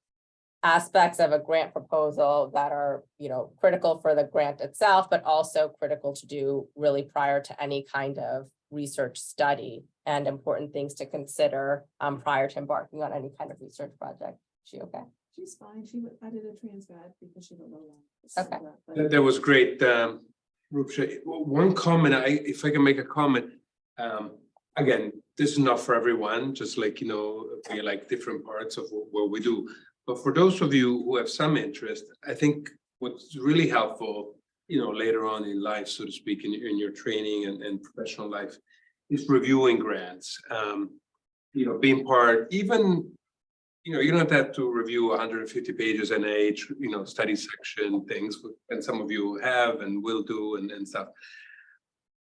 aspects of a grant proposal that are, you know, critical for the grant itself, but also critical to do really prior to any kind of research study and important things to consider prior to embarking on any kind of research project. Is she okay? She's fine. I did a transcribe because she don't know Okay. That was great. Rupsha, one comment, if I can make a comment, again, this is not for everyone, just like, you know, we like different parts of what we do. But for those of you who have some interest, I think what's really helpful, you know, later on in life, so to speak, in your training and professional life, is reviewing grants. You know, being part, even, you know, you don't have to review 150 pages in each, you know, study section things, and some of you have and will do and stuff.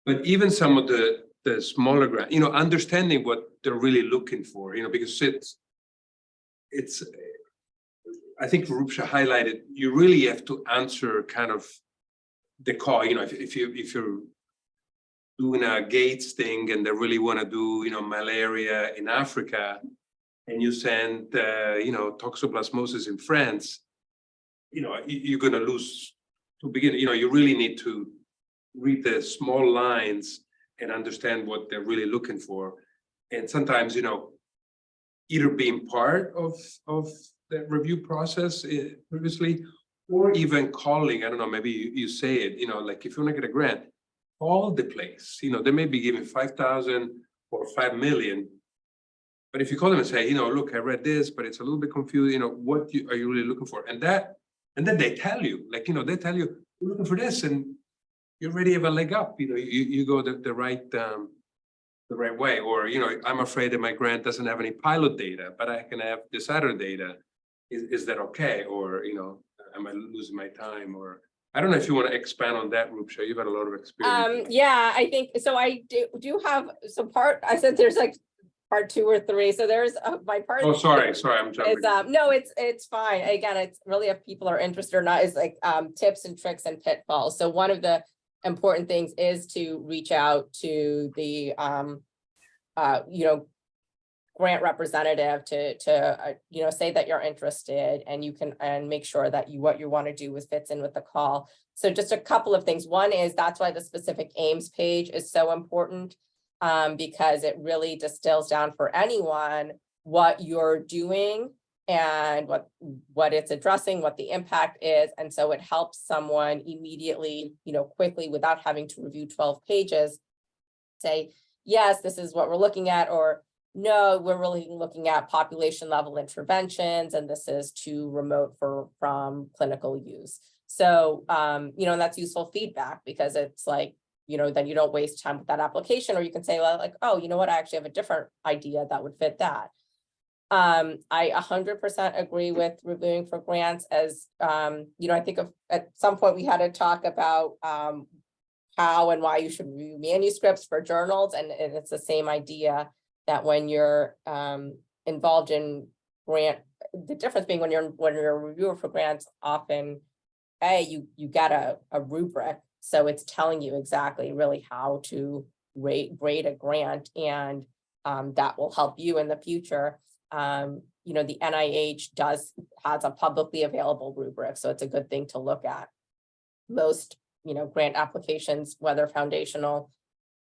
But even some of the smaller grant, you know, understanding what they're really looking for, you know, because it's I think Rupsha highlighted, you really have to answer kind of the call, you know, if you're doing a Gates thing and they really want to do, you know, malaria in Africa, and you send, you know, toxoplasmosis in France, you know, you're going to lose to begin. You know, you really need to read the small lines and understand what they're really looking for. And sometimes, you know, either being part of the review process previously, or even calling, I don't know, maybe you say it, you know, like if you want to get a grant, call the place, you know, they may be giving 5,000 or 5 million. But if you call them and say, you know, look, I read this, but it's a little bit confused, you know, what are you really looking for? And then they tell you, like, you know, they tell you, we're looking for this, and you already have a leg up, you know, you go the right way. Or, you know, I'm afraid that my grant doesn't have any pilot data, but I can have this other data. Is that okay? Or, you know, am I losing my time? Or I don't know if you want to expand on that, Rupsha. You've had a lot of experience. Yeah, I think so. I do have some part. I said there's like part 2 or 3. So there's my part. Oh, sorry, I'm jumping. No, it's fine. Again, it's really if people are interested or not, is like tips and tricks and pitfalls. So one of the important things is to reach out to the you know, grant representative to you know, say that you're interested, and you can make sure that what you want to do fits in with the call. So just a couple of things. One is that's why the specific aims page is so important, because it really distills down for anyone what you're doing and what it's addressing, what the impact is. And so it helps someone immediately, you know, quickly, without having to review 12 pages, say, yes, this is what we're looking at, or no, we're really looking at population level interventions, and this is too remote from clinical use. So, you know, and that's useful feedback, because it's like, you know, then you don't waste time with that application, or you can say, well, like, oh, you know what, I actually have a different idea that would fit that. I 100% agree with reviewing for grants, as, you know, I think at some point we had to talk about how and why you should review manuscripts for journals, and it's the same idea, that when you're involved in grant, the difference being when you're a reviewer for grants, often you get a rubric, so it's telling you exactly really how to grade a grant, and that will help you in the future. You know, the NIH has a publicly available rubric, so it's a good thing to look at. Most, you know, grant applications, whether foundational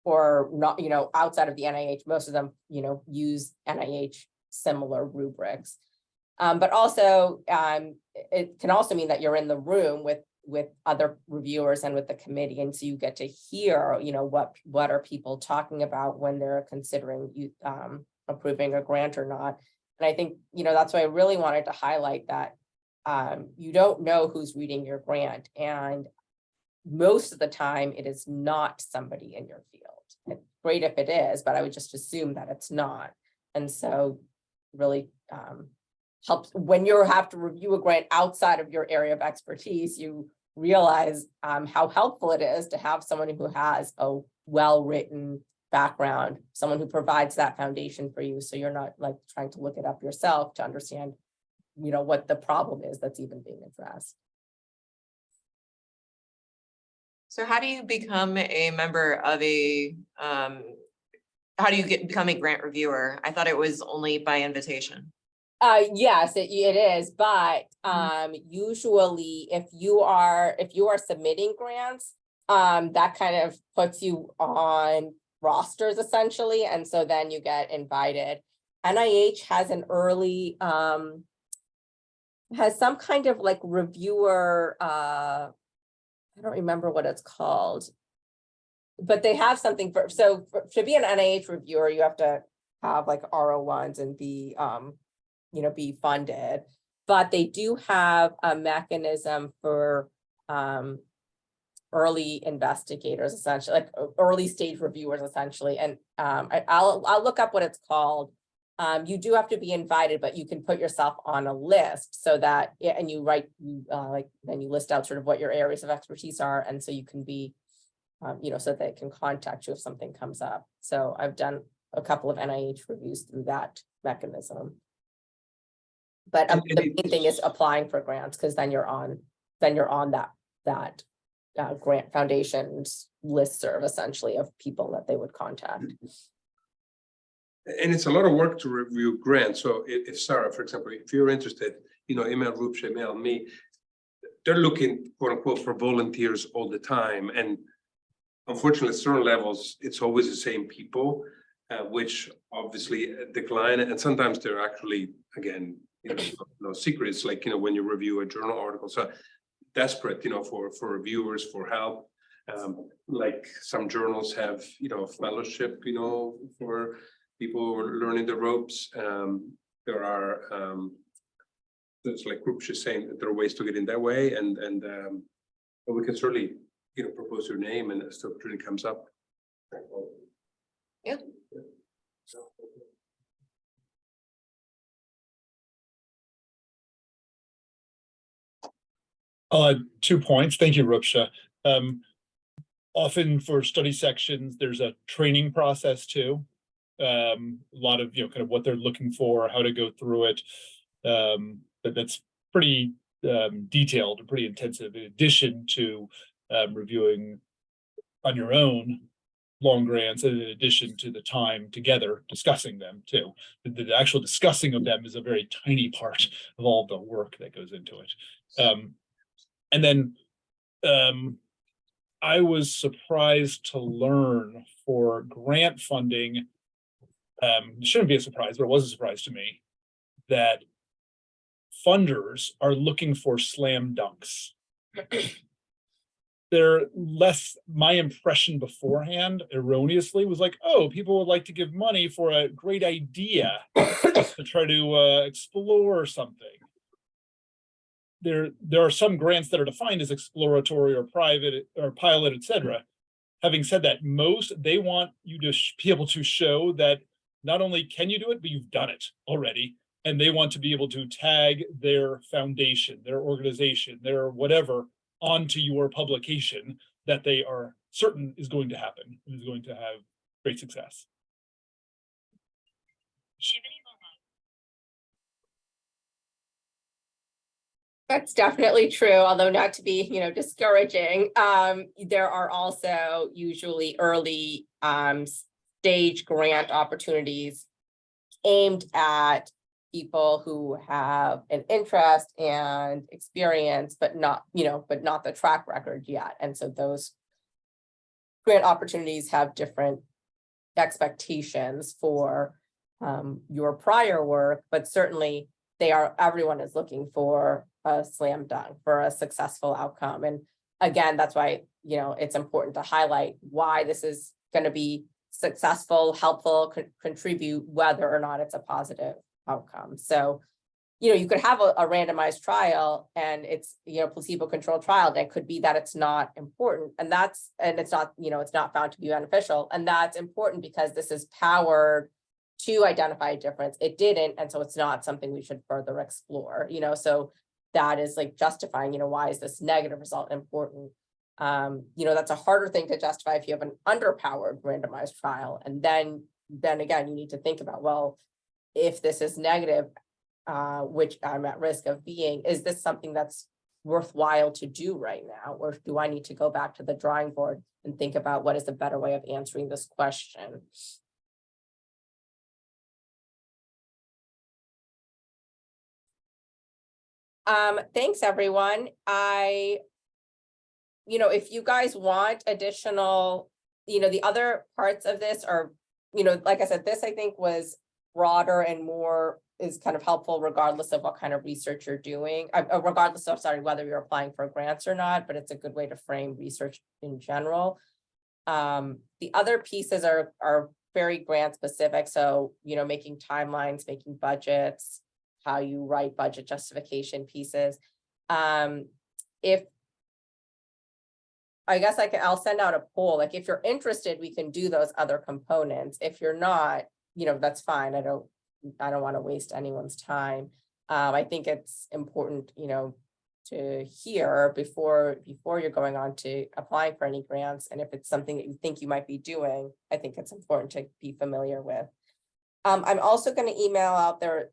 or not, you know, outside of the NIH, most of them, you know, use NIH similar rubrics. But also, it can also mean that you're in the room with other reviewers and with the committee, and so you get to hear, you know, what are people talking about when they're considering you approving a grant or not. And I think, you know, that's why I really wanted to highlight that you don't know who's reading your grant, and most of the time it is not somebody in your field. It's great if it is, but I would just assume that it's not. And so really helps when you have to review a grant outside of your area of expertise, you realize how helpful it is to have someone who has a well-written background, someone who provides that foundation for you, so you're not like trying to look it up yourself to understand, you know, what the problem is that's even being addressed. So how do you become a member of a, how do you become a grant reviewer? I thought it was only by invitation. Yes, it is, but usually if you are submitting grants, that kind of puts you on rosters essentially, and so then you get invited. NIH has an early has some kind of like reviewer, I don't remember what it's called, but they have something for, so to be an NIH reviewer, you have to have like R01s and be, you know, be funded, but they do have a mechanism for early investigators, essentially, like early stage reviewers, essentially. And I'll look up what it's called. You do have to be invited, but you can put yourself on a list so that, and you write, like, then you list out sort of what your areas of expertise are. And so you can be, you know, so that they can contact you if something comes up. So I've done a couple of NIH reviews through that mechanism. But the main thing is applying for grants, because then you're on that grant foundations listserv, essentially, of people that they would contact. And it's a lot of work to review grants. So if Sarah, for example, if you're interested, you know, email Rupsha, email me. They're looking, quote unquote, for volunteers all the time. And unfortunately, at certain levels, it's always the same people, which obviously decline. And sometimes they're actually, again, you know, no secrets, like, you know, when you review a journal article. So desperate, you know, for reviewers, for help. Like some journals have, you know, fellowship, you know, for people who are learning the ropes. There are, there's like groups just saying that there are ways to get in that way, and we can certainly, you know, propose your name, and if the opportunity comes up. Yeah. So. 2 points. Thank you, Rupsha. Often for study sections, there's a training process too. A lot of, you know, kind of what they're looking for, how to go through it. That's pretty detailed and pretty intensive, in addition to reviewing on your own long grants, and in addition to the time together discussing them too. The actual discussing of them is a very tiny part of all the work that goes into it. And then I was surprised to learn for grant funding, it shouldn't be a surprise, but it was a surprise to me, that funders are looking for slam dunks. they're less, my impression beforehand erroneously was like, oh, people would like to give money for a great idea to try to explore something. There are some grants that are defined as exploratory or private or pilot, etc. Having said that, most they want you to be able to show that not only can you do it, but you've done it already. And they want to be able to tag their foundation, their organization, their whatever onto your publication that they are certain is going to happen and is going to have great success. That's definitely true, although not to be, discouraging. There are also usually early stage grant opportunities aimed at people who have an interest and experience, but not the track record yet. And so those grant opportunities have different expectations for your prior work, but certainly everyone is looking for a slam dunk, for a successful outcome. And again, that's why, it's important to highlight why this is going to be successful, helpful, contribute, whether or not it's a positive outcome. So, you could have a randomized trial and it's, placebo-controlled trial, and it could be that it's not important. And it's not, it's not found to be beneficial. And that's important because this is powered to identify a difference. It didn't, and so it's not something we should further explore, so that is like justifying, why is this negative result important? That's a harder thing to justify if you have an underpowered randomized trial. And then again, you need to think about, well, if this is negative, which I'm at risk of being, is this something that's worthwhile to do right now? Or do I need to go back to the drawing board and think about what is a better way of answering this question? Thanks, everyone. If you guys want additional, the other parts of this are, like I said, this I think was broader and more is kind of helpful regardless of what kind of research you're doing, regardless of, whether you're applying for grants or not, but it's a good way to frame research in general. The other pieces are very grant specific. So, making timelines, making budgets, how you write budget justification pieces. I'll send out a poll. Like if you're interested, we can do those other components. If you're not, that's fine. I don't want to waste anyone's time. I think it's important, to hear before you're going on to applying for any grants. And if it's something that you think you might be doing, I think it's important to be familiar with. I'm also going to email out there.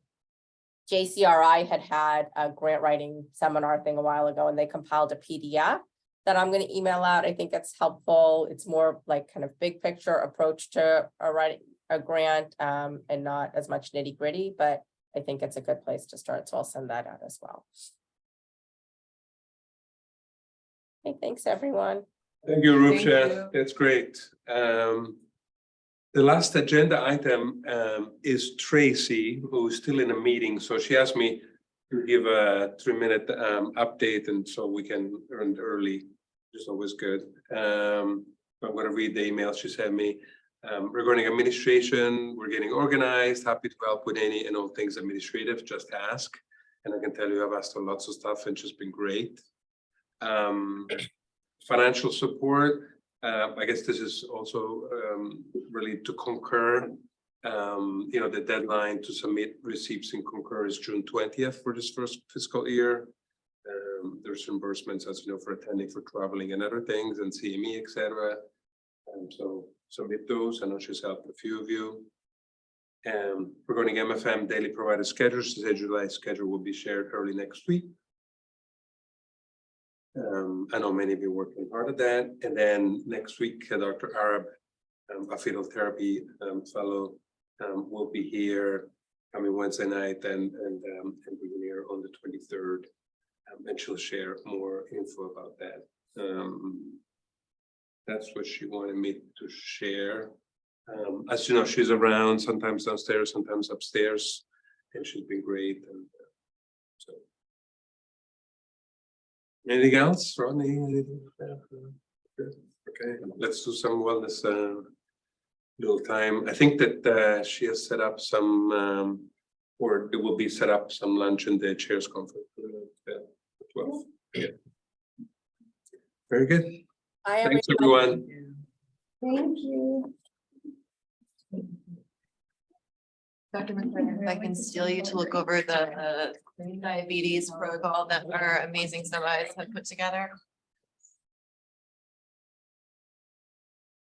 JCRI had a grant writing seminar thing a while ago, and they compiled a PDF that I'm going to email out. I think it's helpful. It's more like kind of big picture approach to writing a grant, and not as much nitty gritty, but I think it's a good place to start. So I'll send that out as well. Okay, thanks everyone. Thank you, Thank Rupsha. you. That's great. The last agenda item is Tracy, who's still in a meeting. So she asked me to give a 3-minute update, and so we can end early, which is always good. I'm going to read the email she sent me. Regarding administration, we're getting organized, happy to help with any and all things administrative, just ask. And I can tell you I've asked her lots of stuff and she's been great. Financial support, I guess this is also really to Concur. The deadline to submit receipts in Concur is June 20th for this first fiscal year. There's reimbursements, as you know, for attending, for traveling and other things, and CME, etc. So submit those. I know she's helped a few of you. Regarding MFM daily provider schedules, the July schedule will be shared early next week. I know many of you are working hard at that. And then next week, Dr. Arab, a fetal therapy fellow, will be here coming Wednesday night, and we'll be here on the 23rd. And she'll share more info about that. That's what she wanted me to share. As you know, she's around, sometimes downstairs, sometimes upstairs, and she's been great. And so Anything else, Rodney? Anything? Good. Okay, let's do some wellness, little time. I think that she has set up some, or it will be set up some lunch in the chairs conference. 12. Yeah. Very good. Thanks, everyone. Thank you. Dr. McCray, if I can steal you to look over the diabetes protocol that our amazing semis have put together.